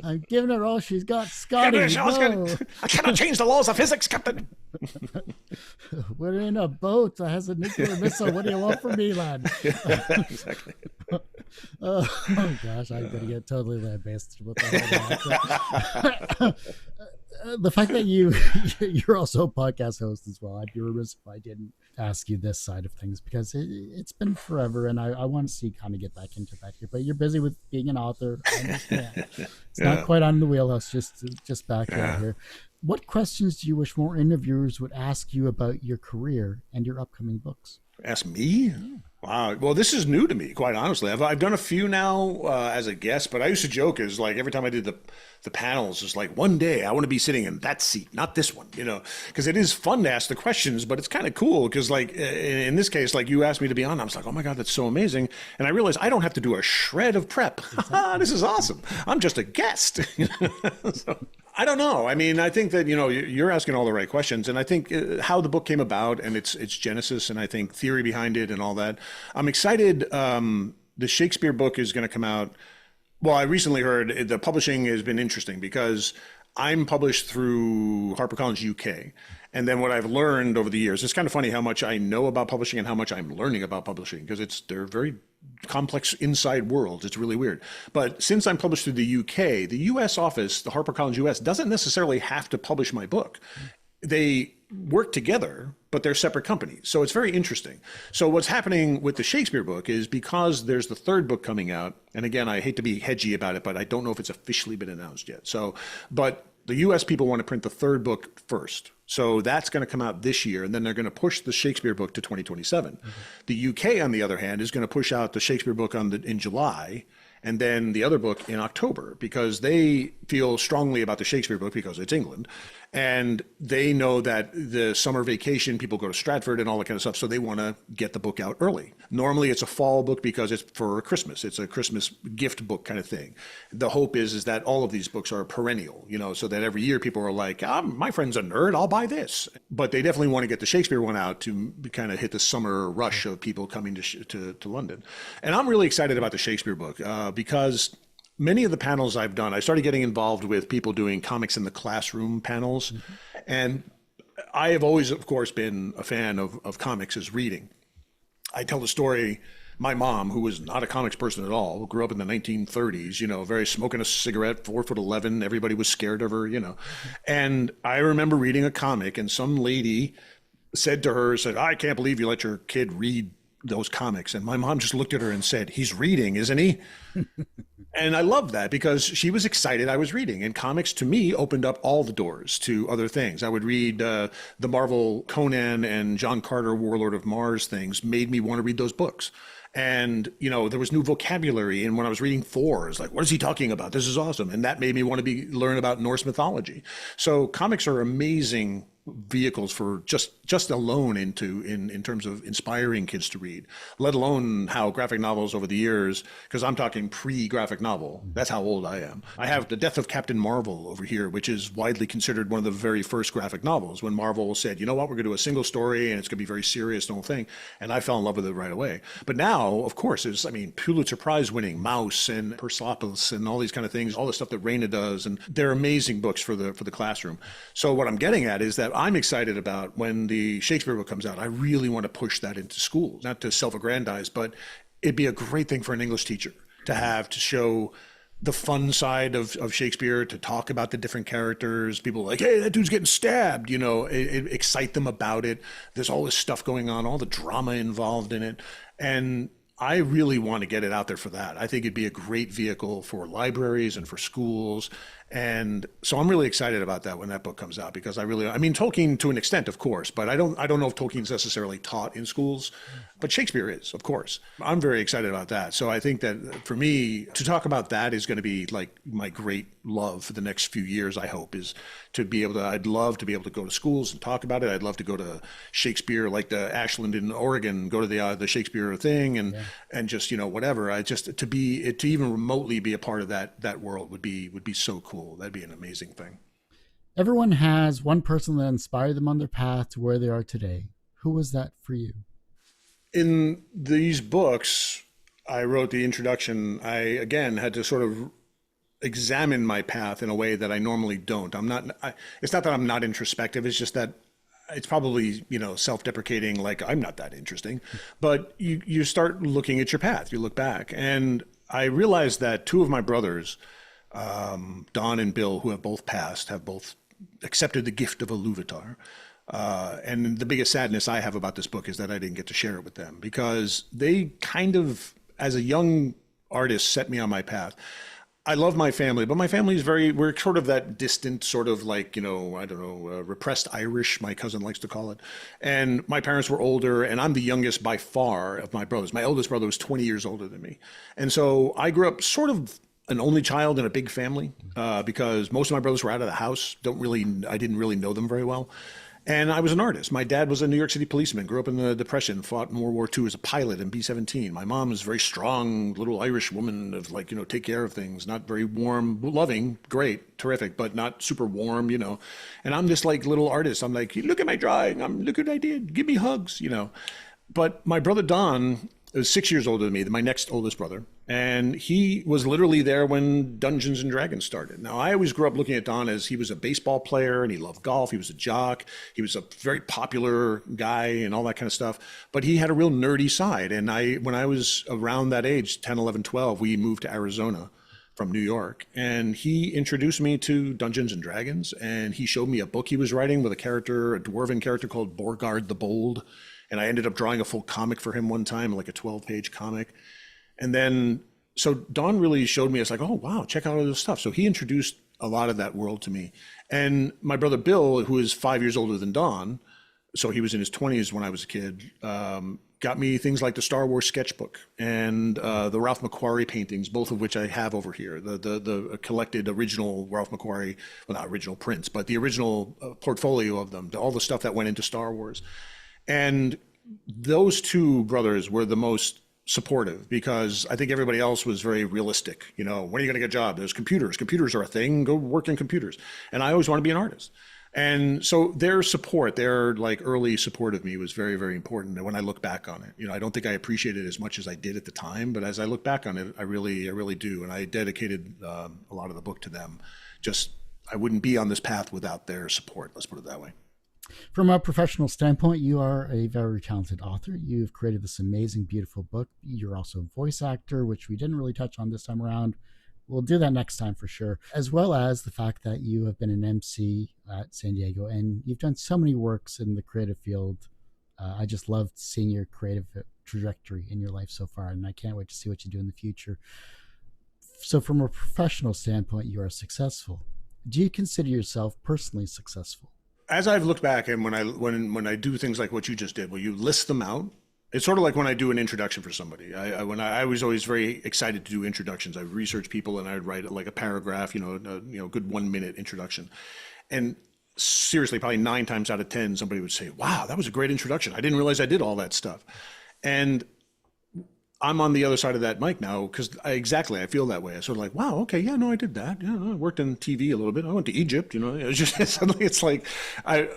I'm giving her all she's got, Scotty. I cannot change the laws of physics, Captain. We're in a boat that has a nuclear missile. What do you want from me, lad? Exactly. Oh gosh, I'm gonna get totally lambasted with that. The fact that you're also a podcast host as well, I'd be remiss if I didn't ask you this side of things, because it's been forever and I want to see kind of get back into that here. But you're busy with being an author. I understand. It's not quite on the wheelhouse, just back here. What questions do you wish more interviewers would ask you about your career and your upcoming books? Ask me? Wow. Well, this is new to me, quite honestly. I've done a few now as a guest, but I used to joke is like every time I did the panels, it's like one day I want to be sitting in that seat, not this one, because it is fun to ask the questions, but it's kind of cool because like in this case, like you asked me to be on, I was like, oh my God, that's so amazing. And I realized I don't have to do a shred of prep. This is awesome. I'm just a guest. So, I don't know. I mean, I think that, you're asking all the right questions, and I think how the book came about and its genesis, and I think theory behind it and all that. I'm excited. The Shakespeare book is going to come out. Well, I recently heard the publishing has been interesting because I'm published through HarperCollins UK. And then what I've learned over the years, it's kind of funny how much I know about publishing and how much I'm learning about publishing, because they're very complex inside worlds. It's really weird. But since I'm published through the UK, the US office, the HarperCollins US, doesn't necessarily have to publish my book. They work together, but they're separate companies. So it's very interesting. So what's happening with the Shakespeare book is because there's the third book coming out, and again, I hate to be hedgy about it, but I don't know if it's officially been announced yet. But the US people want to print the third book first. So that's going to come out this year, and then they're going to push the Shakespeare book to 2027. Mm-hmm. The UK, on the other hand, is going to push out the Shakespeare book in July, and then the other book in October, because they feel strongly about the Shakespeare book because it's England. And they know that the summer vacation, people go to Stratford and all that kind of stuff. So they want to get the book out early. Normally it's a fall book because it's for Christmas. It's a Christmas gift book kind of thing. The hope is that all of these books are perennial, so that every year people are like, my friend's a nerd, I'll buy this. But they definitely want to get the Shakespeare one out to kind of hit the summer rush of people coming to London. And I'm really excited about the Shakespeare book because many of the panels I've done, I started getting involved with people doing comics in the classroom panels. Mm-hmm. And I have always, of course, been a fan of comics as reading. I tell the story, my mom, who was not a comics person at all, grew up in the 1930s, very smoking a cigarette, 4'11", everybody was scared of her, And I remember reading a comic and some lady said, I can't believe you let your kid read those comics. And my mom just looked at her and said, he's reading, isn't he? And I loved that because she was excited I was reading. And comics, to me, opened up all the doors to other things. I would read the Marvel Conan and John Carter Warlord of Mars things, made me want to read those books. And, there was new vocabulary. And when I was reading Thor, I was like, what is he talking about? This is awesome. And that made me want to learn about Norse mythology. So comics are amazing vehicles for just alone in terms of inspiring kids to read, let alone how graphic novels over the years, because I'm talking pre-graphic novel. That's how old I am. I have The Death of Captain Marvel over here, which is widely considered one of the very first graphic novels, when Marvel said, you know what, we're going to do a single story and it's going to be very serious, the whole thing. And I fell in love with it right away. But now, of course, Pulitzer Prize winning Mouse and Persepolis and all these kind of things, all the stuff that Raina does, and they're amazing books for the classroom. So what I'm getting at is that I'm excited about when the Shakespeare book comes out. I really want to push that into schools, not to self-aggrandize, but it'd be a great thing for an English teacher. to have to show the fun side of Shakespeare, to talk about the different characters. People are like, hey, that dude's getting stabbed, it excite them about it. There's all this stuff going on, all the drama involved in it. And I really want to get it out there for that. I think it'd be a great vehicle for libraries and for schools. And so I'm really excited about that when that book comes out, because I mean, Tolkien to an extent, of course, but I don't know if Tolkien's necessarily taught in schools, but Shakespeare is, of course. I'm very excited about that. So I think that for me to talk about that is going to be like my great love for the next few years, I hope, is to be able to, I'd love to be able to go to schools and talk about it. I'd love to go to Shakespeare, like the Ashland in Oregon, go to the Shakespeare thing and just, whatever. To even remotely be a part of that world would be so cool. That'd be an amazing thing. Everyone has one person that inspired them on their path to where they are today. Who was that for you? In these books, I wrote the introduction. I, again, had to sort of examine my path in a way that I normally don't. It's not that I'm not introspective. It's just that it's probably, self-deprecating, like I'm not that interesting. But you start looking at your path. You look back. And I realized that two of my brothers, Don and Bill, who have both passed, have both accepted the gift of a Louvetar. And the biggest sadness I have about this book is that I didn't get to share it with them, because they kind of, as a young artist, set me on my path. I love my family, but my family is we're sort of that distant, sort of like, repressed Irish, my cousin likes to call it. And my parents were older, and I'm the youngest by far of my brothers. My oldest brother was 20 years older than me. And so I grew up sort of an only child in a big family, because most of my brothers were out of the house. I didn't really know them very well. And I was an artist. My dad was a New York City policeman, grew up in the Depression, fought in World War II as a pilot in B-17. My mom was a very strong little Irish woman of take care of things, not very warm, loving, great, terrific, but not super warm, And I'm this little artist. I'm like, look at my drawing. Look what I did. Give me hugs, But my brother Don is 6 years older than me, my next oldest brother. And he was literally there when Dungeons and Dragons started. Now, I always grew up looking at Don as he was a baseball player and he loved golf. He was a jock. He was a very popular guy and all that kind of stuff. But he had a real nerdy side. And when I was around that age, 10, 11, 12, we moved to Arizona from New York. And he introduced me to Dungeons and Dragons. And he showed me a book he was writing with a dwarven character called Borgard the Bold. And I ended up drawing a full comic for him one time, like a 12-page comic. And then, so Don really showed me, it's like, oh, wow, check out all this stuff. So he introduced a lot of that world to me. And my brother Bill, who is 5 years older than Don, so he was in his 20s when I was a kid, got me things like the Star Wars sketchbook and the Ralph McQuarrie paintings, both of which I have over here. The collected original Ralph McQuarrie, well, not original prints, but the original portfolio of them, all the stuff that went into Star Wars. And those two brothers were the most supportive, because I think everybody else was very realistic. When are you going to get a job? There's computers. Computers are a thing. Go work in computers. And I always want to be an artist. And so their support, their early support of me was very, very important. And when I look back on it, I don't think I appreciated it as much as I did at the time, but as I look back on it, I really do. And I dedicated a lot of the book to them. I wouldn't be on this path without their support. Let's put it that way. From a professional standpoint, you are a very talented author. You've created this amazing, beautiful book. You're also a voice actor, which we didn't really touch on this time around. We'll do that next time for sure, as well as the fact that you have been an MC at San Diego, and you've done so many works in the creative field. I just loved seeing your creative trajectory in your life so far, and I can't wait to see what you do in the future. So from a professional standpoint, you are successful. Do you consider yourself personally successful? As I've looked back, and when I do things like what you just did, where you list them out, it's sort of like when I do an introduction for somebody. I was always very excited to do introductions. I research people and I'd write like a paragraph, good 1 minute introduction. And seriously, probably 9 times out of 10, somebody would say, "Wow, that was a great introduction. I didn't realize I did all that stuff." And I'm on the other side of that mic now, because I feel that way. I sort of like, wow, okay, yeah, no, I did that. Yeah, I worked in TV a little bit. I went to Egypt, It was just suddenly it's like,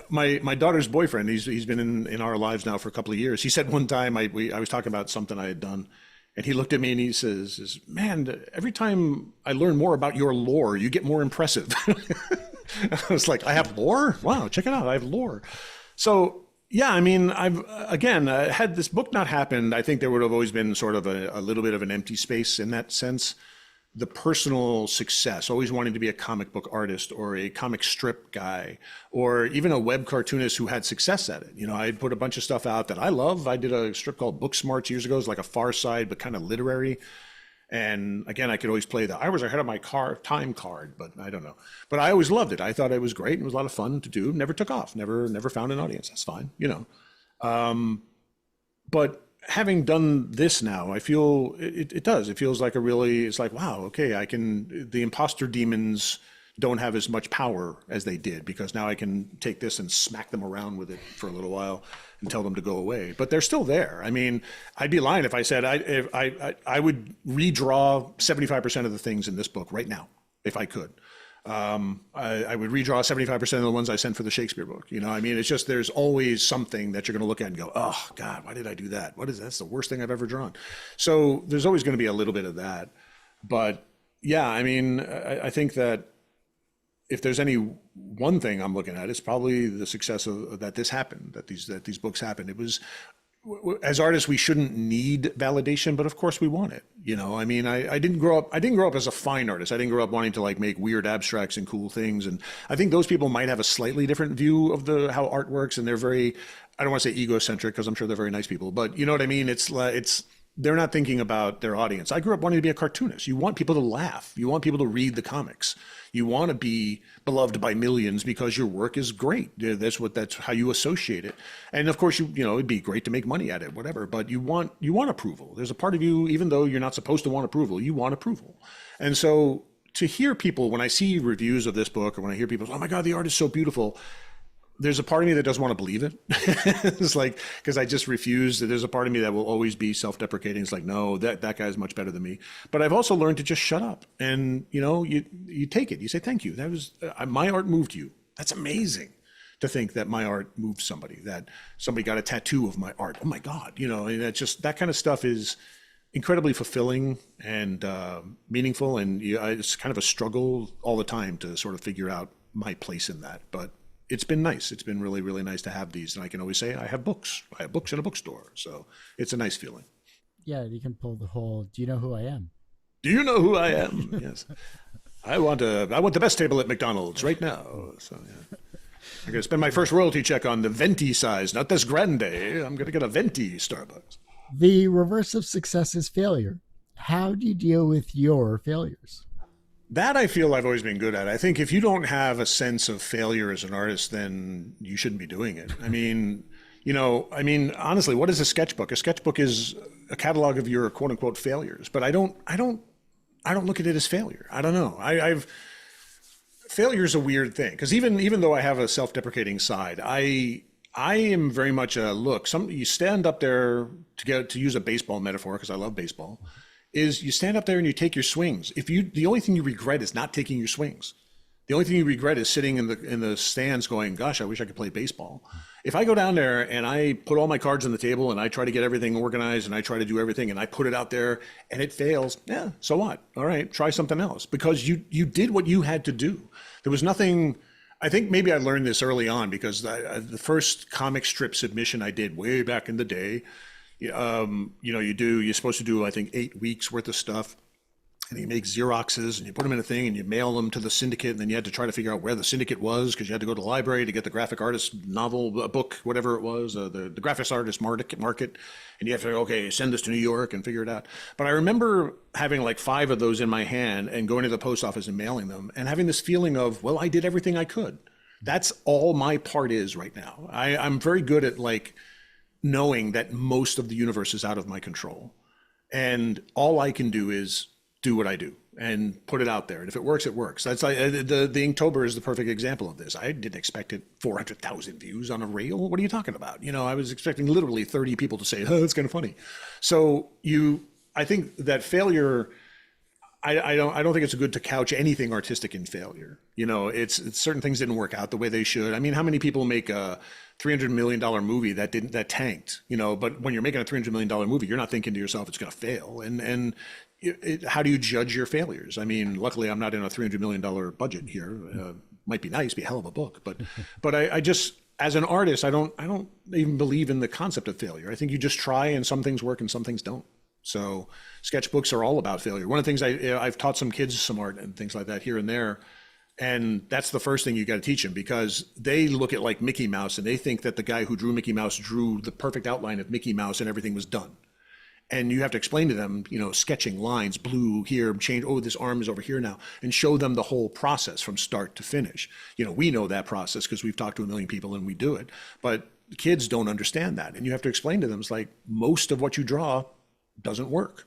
my daughter's boyfriend. He's been in our lives now for a couple of years. He said one time I was talking about something I had done, and he looked at me and he says, "Man, every time I learn more about your lore, you get more impressive." I was like, "I have lore? Wow, check it out, I have lore." So Yeah, I mean, I've again had this book not happened, I think there would have always been sort of a little bit of an empty space in that sense. The personal success, always wanting to be a comic book artist or a comic strip guy, or even a web cartoonist who had success at it. You know, I'd put a bunch of stuff out that I love. I did a strip called Book Smarts years ago. It's like a Far Side, but kind of literary. And again, I could always play I was ahead of my time card, but I don't know. But I always loved it. I thought it was great. It was a lot of fun to do. Never took off. Never found an audience. That's fine, you know. But having done this now, I feel it does. It feels like it's like, wow, okay, the imposter demons don't have as much power as they did, because now I can take this and smack them around with it for a little while and tell them to go away. But they're still there. I mean, I'd be lying if I said I would redraw 75% of the things in this book right now, if I could. I would redraw 75% of the ones I sent for the Shakespeare book. You know, I mean, it's just, there's always something that you're going to look at and go, oh God, why did I do that? That's the worst thing I've ever drawn. So there's always going to be a little bit of that. But yeah, I mean, I think that if there's any one thing I'm looking at, it's probably the success of that this happened, that these books happened. It was, as artists, we shouldn't need validation, but of course we want it. You know, I mean, I didn't grow up as a fine artist. I didn't grow up wanting to like make weird abstracts and cool things. And I think those people might have a slightly different view of how art works. And they're very, I don't want to say egocentric, because I'm sure they're very nice people, but you know what I mean? They're not thinking about their audience. I grew up wanting to be a cartoonist. You want people to laugh. You want people to read the comics. You want to be beloved by millions because your work is great. That's how you associate it. And of course, you know, it'd be great to make money at it, whatever, but you want approval. There's a part of you, even though you're not supposed to want approval, you want approval. And so to hear people, when I see reviews of this book, or when I hear people say, oh my God, the art is so beautiful, there's a part of me that doesn't want to believe it. It's like, because I just refuse. There's a part of me that will always be self-deprecating. It's like, no, that guy is much better than me. But I've also learned to just shut up. And, you know, you take it. You say, thank you. That was, my art moved you. That's amazing to think that my art moved somebody, that somebody got a tattoo of my art. Oh my God. You know, and that's just, that kind of stuff is incredibly fulfilling and meaningful. And it's kind of a struggle all the time to sort of figure out my place in that. But it's been nice. It's been really, really nice to have these. And I can always say, I have books. I have books in a bookstore. So it's a nice feeling. Yeah, you can pull the whole, do you know who I am? Do you know who I am? Yes. I want the best table at McDonald's right now. So yeah. I'm going to spend my first royalty check on the venti size, not this grande. I'm going to get a venti Starbucks. The reverse of success is failure. How do you deal with your failures? That I feel I've always been good at. I think if you don't have a sense of failure as an artist, then you shouldn't be doing it. I mean, you know, honestly, what is a sketchbook? A sketchbook is a catalog of your quote unquote failures, but I don't look at it as failure. I don't know. Failure is a weird thing, because even though I have a self-deprecating side, I am very much you stand up there to use a baseball metaphor, because I love baseball, is you stand up there and you take your swings. The only thing you regret is not taking your swings. The only thing you regret is sitting in the stands going, gosh, I wish I could play baseball. If I go down there and I put all my cards on the table and I try to get everything organized and I try to do everything and I put it out there and it fails, yeah, so what? All right, try something else, because you did what you had to do. There was nothing. I think maybe I learned this early on, because the first comic strip submission I did way back in the day, you're supposed to do, I think, 8 weeks worth of stuff, and you make Xeroxes and you put them in a thing and you mail them to the syndicate, and then you had to try to figure out where the syndicate was, because you had to go to the library to get the graphic artist novel book, whatever it was, the graphics artist market, and you have to, okay, send this to New York and figure it out. But I remember having like 5 of those in my hand and going to the post office and mailing them and having this feeling of, well, I did everything I could. That's all my part is right now. I'm very good at like knowing that most of the universe is out of my control, and all I can do is do what I do and put it out there. And if it works, it works. That's like the Inktober is the perfect example of this. I didn't expect it 400,000 views on a reel. What are you talking about? You know, I was expecting literally 30 people to say, oh, that's kind of funny. So I think that failure, I don't think it's good to couch anything artistic in failure. You know, it's certain things didn't work out the way they should. I mean, how many people make a $300 million movie that tanked, you know, but when you're making a $300 million movie, you're not thinking to yourself, it's going to fail. And how do you judge your failures? I mean, luckily I'm not in a $300 million budget here. Might be nice, be a hell of a book, but I just, as an artist, I don't even believe in the concept of failure. I think you just try, and some things work and some things don't. So sketchbooks are all about failure. One of the things I've taught some kids some art and things like that here and there. And that's the first thing you got to teach them, because they look at like Mickey Mouse and they think that the guy who drew Mickey Mouse drew the perfect outline of Mickey Mouse and everything was done. And you have to explain to them, sketching lines, blue here, change, oh, this arm is over here now, and show them the whole process from start to finish. We know that process because we've talked to a million people and we do it. But kids don't understand that. And you have to explain to them, it's like most of what you draw doesn't work.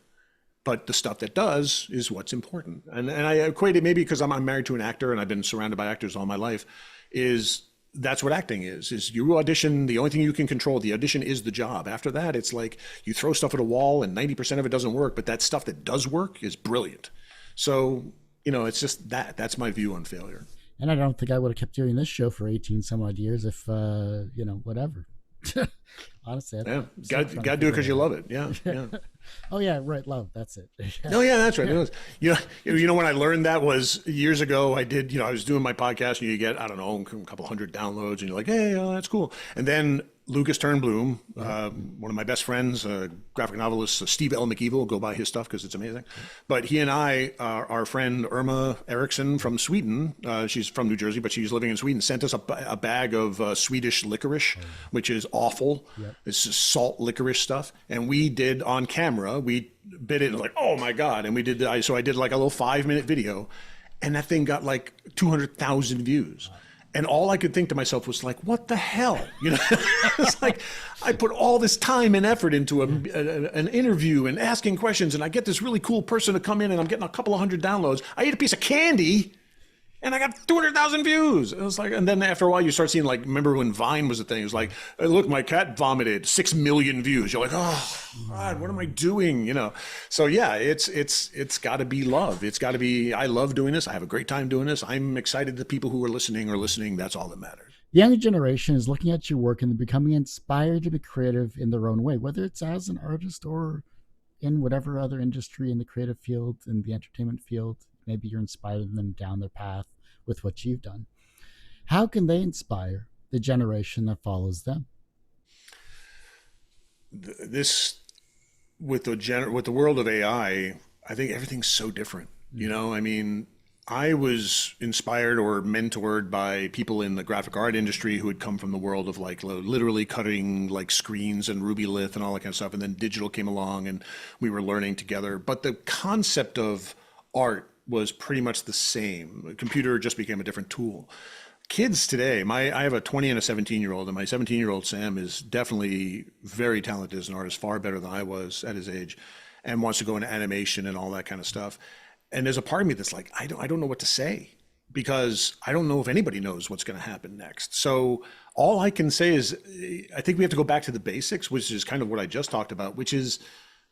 But the stuff that does is what's important. And I equate it, maybe because I'm married to an actor and I've been surrounded by actors all my life, that's what acting is you audition. The only thing you can control, the audition, is the job. After that, it's like you throw stuff at a wall and 90% of it doesn't work, but that stuff that does work is brilliant. So, it's just that's my view on failure. And I don't think I would have kept doing this show for 18 some odd years if, whatever. Honestly. Yeah. Got to do it because you love it. Yeah. Yeah. Oh yeah, right. Love. That's it. Oh yeah, that's right. Yeah. When I learned that was years ago. I did. I was doing my podcast, and you get, I don't know, a couple hundred downloads, and you're like, hey, that's cool. And then Lucas Turnbloom, one of my best friends, graphic novelist, Steve L. McEvil, go buy his stuff because it's amazing. But he and I, our friend Irma Eriksson from Sweden, she's from New Jersey, but she's living in Sweden, sent us a bag of Swedish licorice, which is awful. Yep. It's just salt licorice stuff. And we did on camera, we bit it and like, oh my God. And so I did like a little 5-minute video, and that thing got like 200,000 views. Wow. And all I could think to myself was like, what the hell? It's like, I put all this time and effort into an interview and asking questions, and I get this really cool person to come in, and I'm getting a couple of hundred downloads. I ate a piece of candy, and I got 200,000 views. It was like, and then after a while, you start seeing, like, remember when Vine was a thing? It was like, hey, look, my cat vomited, 6 million views. You're like, oh God, what am I doing? So yeah, it's got to be love. It's got to be. I love doing this. I have a great time doing this. I'm excited that people who are listening. That's all that matters. The younger generation is looking at your work and becoming inspired to be creative in their own way, whether it's as an artist or in whatever other industry in the creative field, in the entertainment field. Maybe you're inspiring them down their path with what you've done. How can they inspire the generation that follows them? This, with the world of AI, I think everything's so different. I was inspired or mentored by people in the graphic art industry who had come from the world of like literally cutting like screens and Ruby Lith and all that kind of stuff. And then digital came along and we were learning together. But the concept of art was pretty much the same. The computer just became a different tool. Kids today, I have a 20 and a 17-year-old, and my 17-year-old Sam is definitely very talented as an artist, far better than I was at his age, and wants to go into animation and all that kind of stuff. And there's a part of me that's like, I don't know what to say, because I don't know if anybody knows what's going to happen next. So all I can say is, I think we have to go back to the basics, which is kind of what I just talked about, which is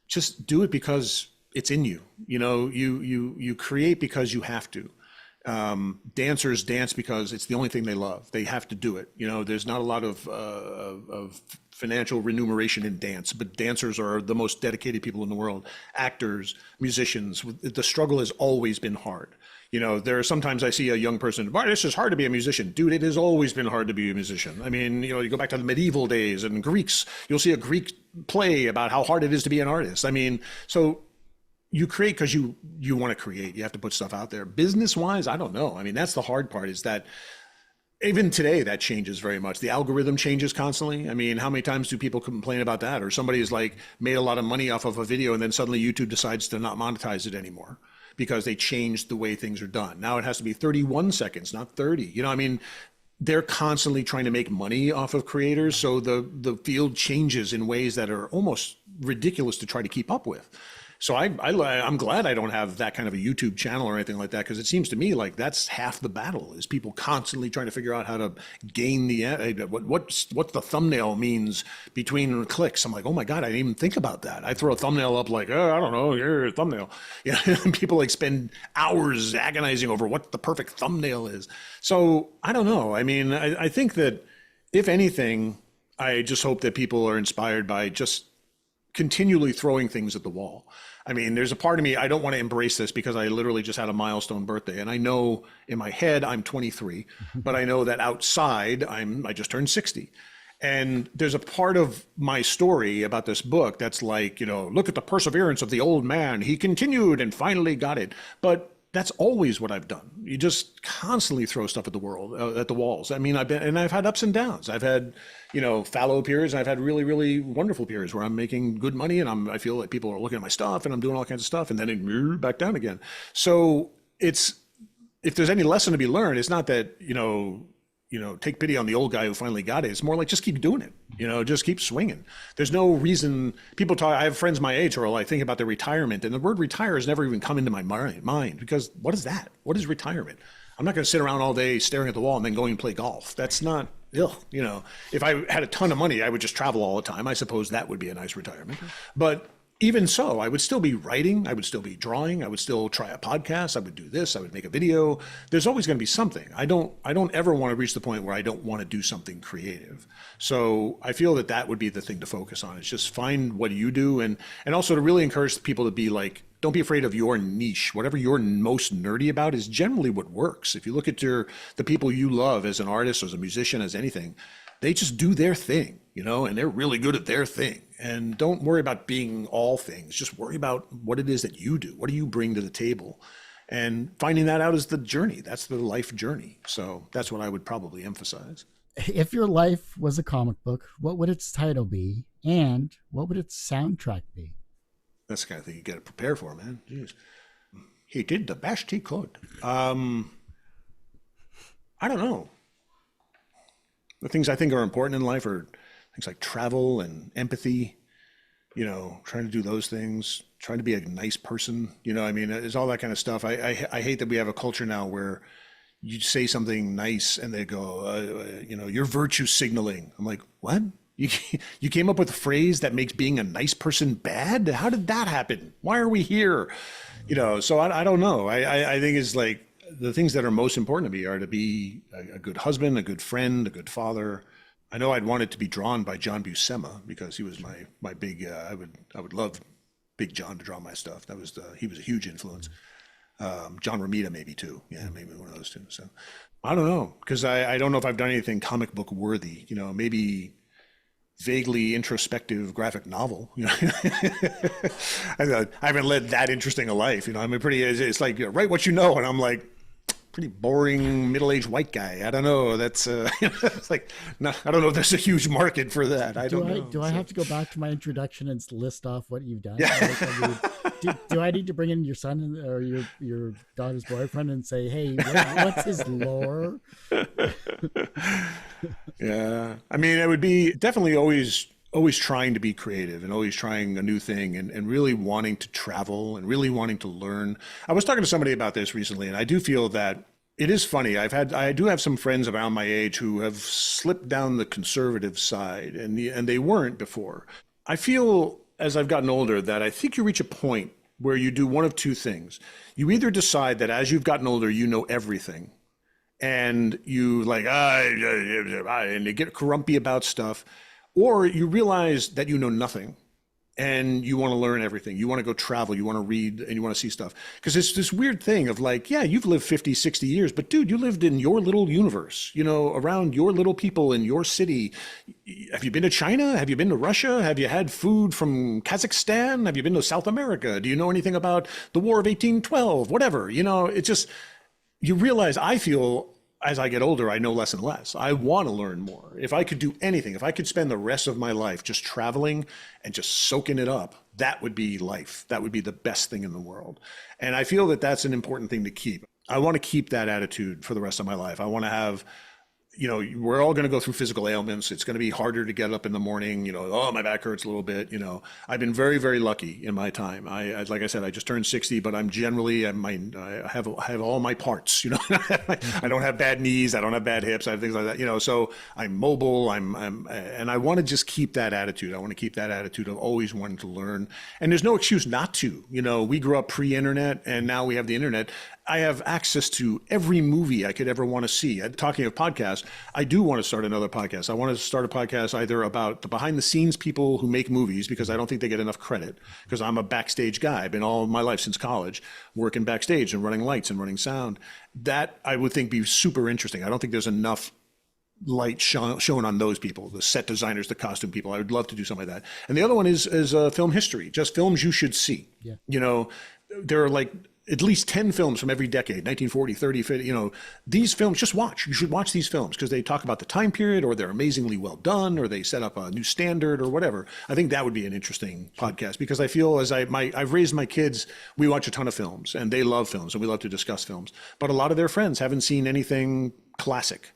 just do it because it's in you. You create because you have to. Dancers dance because it's the only thing they love. They have to do it. There's not a lot of financial remuneration in dance, but dancers are the most dedicated people in the world. Actors, musicians, the struggle has always been hard. There are sometimes I see a young person, this is hard to be a musician. Dude, it has always been hard to be a musician. I mean, you go back to the medieval days and Greeks, you'll see a Greek play about how hard it is to be an artist. I mean, so you create because you want to create. You have to put stuff out there. Business-wise, I don't know. I mean, that's the hard part, is that even today that changes very much. The algorithm changes constantly. I mean, how many times do people complain about that? Or somebody has like made a lot of money off of a video and then suddenly YouTube decides to not monetize it anymore because they changed the way things are done. Now it has to be 31 seconds, not 30. I mean, they're constantly trying to make money off of creators. So the field changes in ways that are almost ridiculous to try to keep up with. So I'm glad I don't have that kind of a YouTube channel or anything like that, because it seems to me like that's half the battle, is people constantly trying to figure out how to gain what the thumbnail means between clicks. I'm like, oh my God, I didn't even think about that. I throw a thumbnail up like, oh, I don't know, here's a thumbnail. And people like spend hours agonizing over what the perfect thumbnail is. So I don't know. I mean, I think that if anything, I just hope that people are inspired by just continually throwing things at the wall. I mean, there's a part of me, I don't want to embrace this because I literally just had a milestone birthday. And I know in my head I'm 23, but I know that outside I just turned 60. And there's a part of my story about this book that's like, look at the perseverance of the old man. He continued and finally got it. But that's always what I've done. You just constantly throw stuff at the world, at the walls. I mean, I've had ups and downs. I've had, fallow periods. I've had really, really wonderful periods where I'm making good money and I feel like people are looking at my stuff and I'm doing all kinds of stuff and then it back down again. So if there's any lesson to be learned, it's not that, take pity on the old guy who finally got it. It's more like, just keep doing it, just keep swinging. There's no reason people talk. I have friends my age who are like thinking about their retirement, and the word retire has never even come into my mind because what is that? What is retirement? I'm not going to sit around all day staring at the wall and then going and play golf. That's not, if I had a ton of money, I would just travel all the time. I suppose that would be a nice retirement. But even so, I would still be writing, I would still be drawing, I would still try a podcast, I would do this, I would make a video. There's always going to be something. I don't ever want to reach the point where I don't want to do something creative. So I feel that would be the thing to focus on. Is just find what you do, and also to really encourage people to be like, don't be afraid of your niche. Whatever you're most nerdy about is generally what works. If you look at the people you love as an artist, as a musician, as anything, they just do their thing, and they're really good at their thing. And don't worry about being all things. Just worry about what it is that you do. What do you bring to the table? And finding that out is the journey. That's the life journey. So that's what I would probably emphasize. If your life was a comic book, what would its title be? And what would its soundtrack be? That's the kind of thing you got to prepare for, man. Jeez. He did the best he could. I don't know. The things I think are important in life are things like travel and empathy, trying to do those things, trying to be a nice person, it's all that kind of stuff. I hate that we have a culture now where you say something nice and they go, you're virtue signaling. I'm like, what? You came up with a phrase that makes being a nice person bad? How did that happen? Why are we here? So I don't know. I think it's like, the things that are most important to me are to be a good husband, a good friend, a good father. I know I'd want it to be drawn by John Buscema because he was my big. I would love Big John to draw my stuff. He was a huge influence. John Romita maybe too. Yeah, maybe one of those two. So I don't know because I don't know if I've done anything comic book worthy. Maybe vaguely introspective graphic novel. I haven't led that interesting a life. I'm it's like write what you know, and I'm like pretty boring middle-aged white guy. I don't know. That's it's like no, I don't know if there's a huge market for that. I don't know. Do I have to go back to my introduction and list off what you've done? Yeah. Do I need to bring in your son or your daughter's boyfriend and say, hey, what's his lore? Yeah. I mean, it would be definitely always trying to be creative and always trying a new thing and really wanting to travel and really wanting to learn. I was talking to somebody about this recently, and I do feel that it is funny. I do have some friends around my age who have slipped down the conservative side and they weren't before. I feel as I've gotten older that I think you reach a point where you do one of two things. You either decide that as you've gotten older, you know everything and you like, and you get grumpy about stuff, or you realize that you know nothing and you want to learn everything. You want to go travel, you want to read, and you want to see stuff. Because it's this weird thing of like, yeah, you've lived 50, 60 years, but dude, you lived in your little universe, around your little people in your city. Have you been to China? Have you been to Russia? Have you had food from Kazakhstan? Have you been to South America? Do you know anything about the War of 1812? Whatever, it's just, you realize, I feel, as I get older, I know less and less. I want to learn more. If I could do anything, if I could spend the rest of my life just traveling and just soaking it up, that would be life. That would be the best thing in the world. And I feel that that's an important thing to keep. I want to keep that attitude for the rest of my life. I want to have, we're all going to go through physical ailments. It's going to be harder to get up in the morning. Oh, my back hurts a little bit. I've been very, very lucky in my time. I like I said, I just turned 60, but I'm generally, I have all my parts. I don't have bad knees. I don't have bad hips. I have things like that. So I'm mobile. And I want to just keep that attitude. I want to keep that attitude of always wanting to learn. And there's no excuse not to. We grew up pre-internet, and now we have the internet. I have access to every movie I could ever want to see. Talking of podcasts, I do want to start another podcast. I want to start a podcast either about the behind the scenes people who make movies, because I don't think they get enough credit, because I'm a backstage guy. I've been all my life since college working backstage and running lights and running sound. That I would think be super interesting. I don't think there's enough light shown on those people, the set designers, the costume people. I would love to do something like that. And the other one is film history, just films you should see. Yeah. You know, there are like at least 10 films from every decade, 1940, 30, 50, you know, these films, just watch. You should watch these films because they talk about the time period, or they're amazingly well done, or they set up a new standard or whatever. I think that would be an interesting podcast, because I feel as I've raised my kids, we watch a ton of films and they love films and we love to discuss films, but a lot of their friends haven't seen anything classic.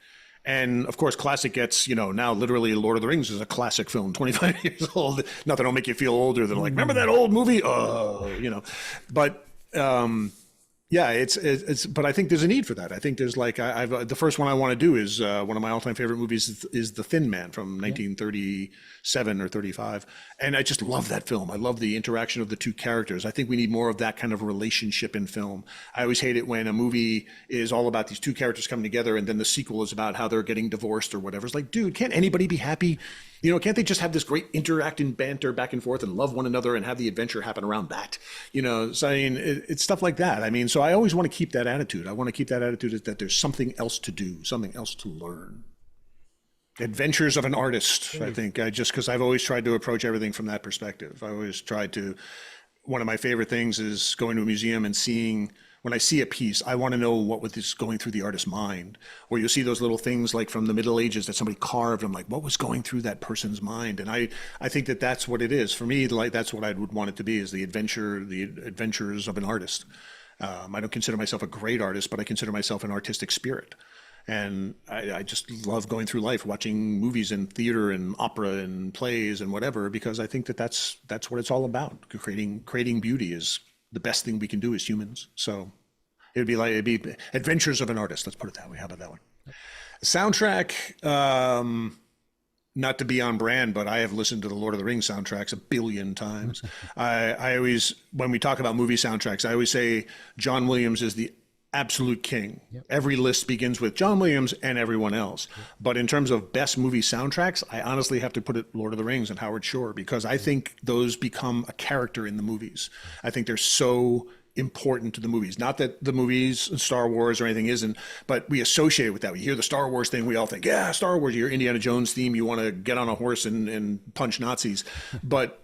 And of course, classic gets, you know, now literally Lord of the Rings is a classic film, 25 years old. Nothing will make you feel older than like, remember that old movie? Oh, you know, but yeah, it's, but I think there's a need for that. I think there's like, the first one I want to do is one of my all-time favorite movies is The Thin Man from 1937 or 35. And I just love that film. I love the interaction of the two characters. I think we need more of that kind of relationship in film. I always hate it when a movie is all about these two characters coming together and then the sequel is about how they're getting divorced or whatever. It's like, dude, can't anybody be happy? You know, can't they just have this great interacting banter back and forth and love one another and have the adventure happen around that? You know, so I mean, it's stuff like that. I mean, so I always want to keep that attitude. I want to keep that attitude that there's something else to do, something else to learn. Adventures of an artist, I think, just because I've always tried to approach everything from that perspective. I always tried to, one of my favorite things is going to a museum and seeing, when I see a piece, I want to know what was going through the artist's mind. Or you'll see those little things like from the Middle Ages that somebody carved. I'm like, what was going through that person's mind? And I think that that's what it is. For me, like that's what I would want it to be, is the adventures of an artist. I don't consider myself a great artist, but I consider myself an artistic spirit. And I just love going through life, watching movies and theater and opera and plays and whatever, because I think that that's what it's all about. Creating beauty is the best thing we can do as humans. So it'd be adventures of an artist. Let's put it that way. How about that one? Soundtrack, not to be on brand, but I have listened to the Lord of the Rings soundtracks a billion times. I always, when we talk about movie soundtracks, I always say John Williams is the absolute king. Yep. Every list begins with John Williams and everyone else. Yep. But in terms of best movie soundtracks, I honestly have to put it Lord of the Rings and Howard Shore, because I think those become a character in the movies. I think they're so important to the movies. Not that the movies, Star Wars or anything isn't, but we associate with that. We hear the Star Wars thing, we all think, yeah, Star Wars, your Indiana Jones theme, you want to get on a horse and punch Nazis. But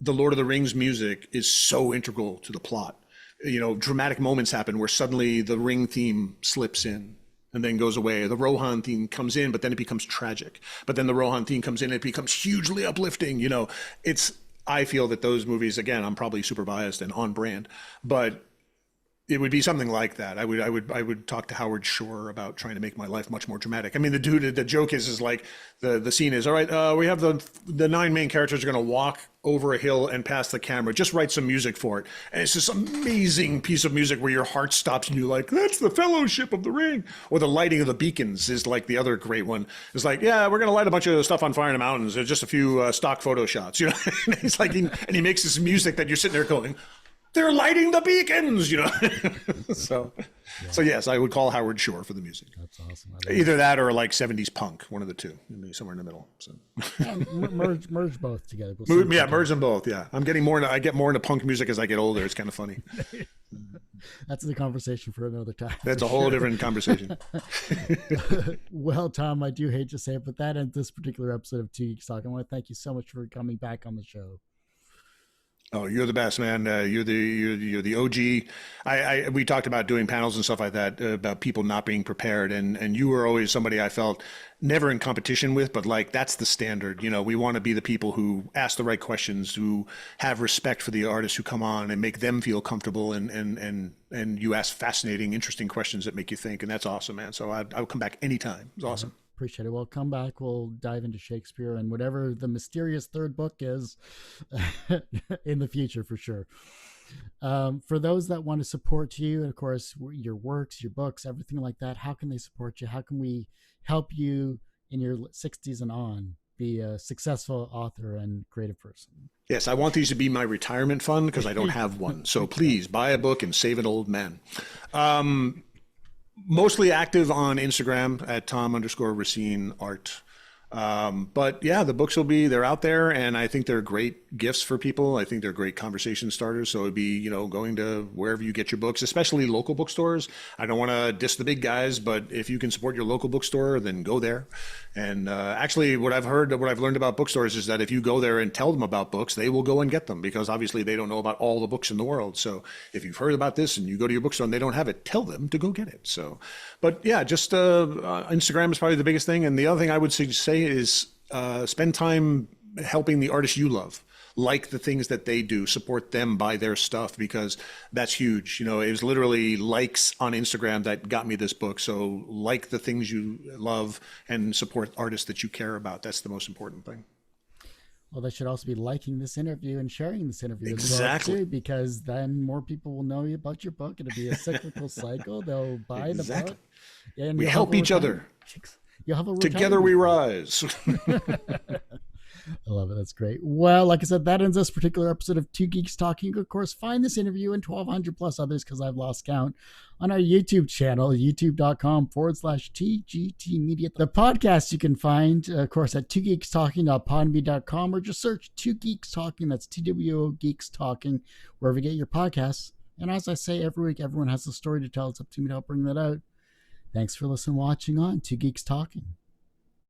the Lord of the Rings music is so integral to the plot. You know, dramatic moments happen where suddenly the Ring theme slips in and then goes away. The Rohan theme comes in, but then it becomes tragic. But then the Rohan theme comes in, and it becomes hugely uplifting. You know, I feel that those movies, again, I'm probably super biased and on brand, but it would be something like that. I would talk to Howard Shore about trying to make my life much more dramatic. I mean, the joke is like the scene is, all right, we have the 9 main characters are going to walk over a hill and past the camera. Just write some music for it. And it's this amazing piece of music where your heart stops and you're like, that's the Fellowship of the Ring. Or the lighting of the beacons is like the other great one. It's like, yeah, we're going to light a bunch of stuff on fire in the mountains. There's just a few stock photo shots, you know. And he's like, and he makes this music that you're sitting there going, they're lighting the beacons, you know. So yes, I would call Howard Shore for the music. That's awesome. Either that or like 70s punk, one of the two, maybe somewhere in the middle. So merge both together. Merge them both. Yeah, I get more into punk music as I get older. It's kind of funny. That's the conversation for another time. That's a whole different conversation. Well, Tom, I do hate to say it, but that ends this particular episode of Two Geeks Talking. I want to thank you so much for coming back on the show. Oh, you're the best, man. You're the OG. We talked about doing panels and stuff like that, about people not being prepared. And you were always somebody I felt never in competition with, but like, that's the standard. You know, we want to be the people who ask the right questions, who have respect for the artists who come on and make them feel comfortable. And you ask fascinating, interesting questions that make you think. And that's awesome, man. So I would come back anytime. It's awesome. Appreciate it. We'll come back. We'll dive into Shakespeare and whatever the mysterious third book is in the future, for sure. For those that want to support you, and of course, your works, your books, everything like that, how can they support you? How can we help you in your 60s and on? be a successful author and creative person. Yes, I want these to be my retirement fund because I don't have one. So please buy a book and save an old man. Mostly active on Instagram at Tom_Racine art. But yeah, the books they're out there, and I think they're great gifts for people. I think they're great conversation starters. So it'd be, going to wherever you get your books, especially local bookstores. I don't want to diss the big guys, but if you can support your local bookstore, then go there. And actually, what I've learned about bookstores is that if you go there and tell them about books, they will go and get them, because obviously they don't know about all the books in the world. So if you've heard about this and you go to your bookstore and they don't have it, tell them to go get it. So, but yeah, just Instagram is probably the biggest thing. And the other thing I would say is spend time helping the artists you love. Like the things that they do, support them, buy their stuff, because that's huge. It was literally likes on Instagram that got me this book. So like the things you love and support artists that you care about. That's the most important thing. Well, they should also be liking this interview and sharing this interview exactly as well, too, because then more people will know about your book. It'll be a cyclical cycle. They'll buy the book. And we help each other. You'll have a together we rise. I love it. That's great. Well, like I said, that ends this particular episode of Two Geeks Talking. Of course, find this interview and 1,200 plus others, because I've lost count, on our YouTube channel, youtube.com/TGT Media. The podcast you can find, of course, at twogeekstalking.podme.com, or just search Two Geeks Talking. That's TWO Geeks Talking, wherever you get your podcasts. And as I say every week, everyone has a story to tell. It's up to me to help bring that out. Thanks for listening and watching on Two Geeks Talking.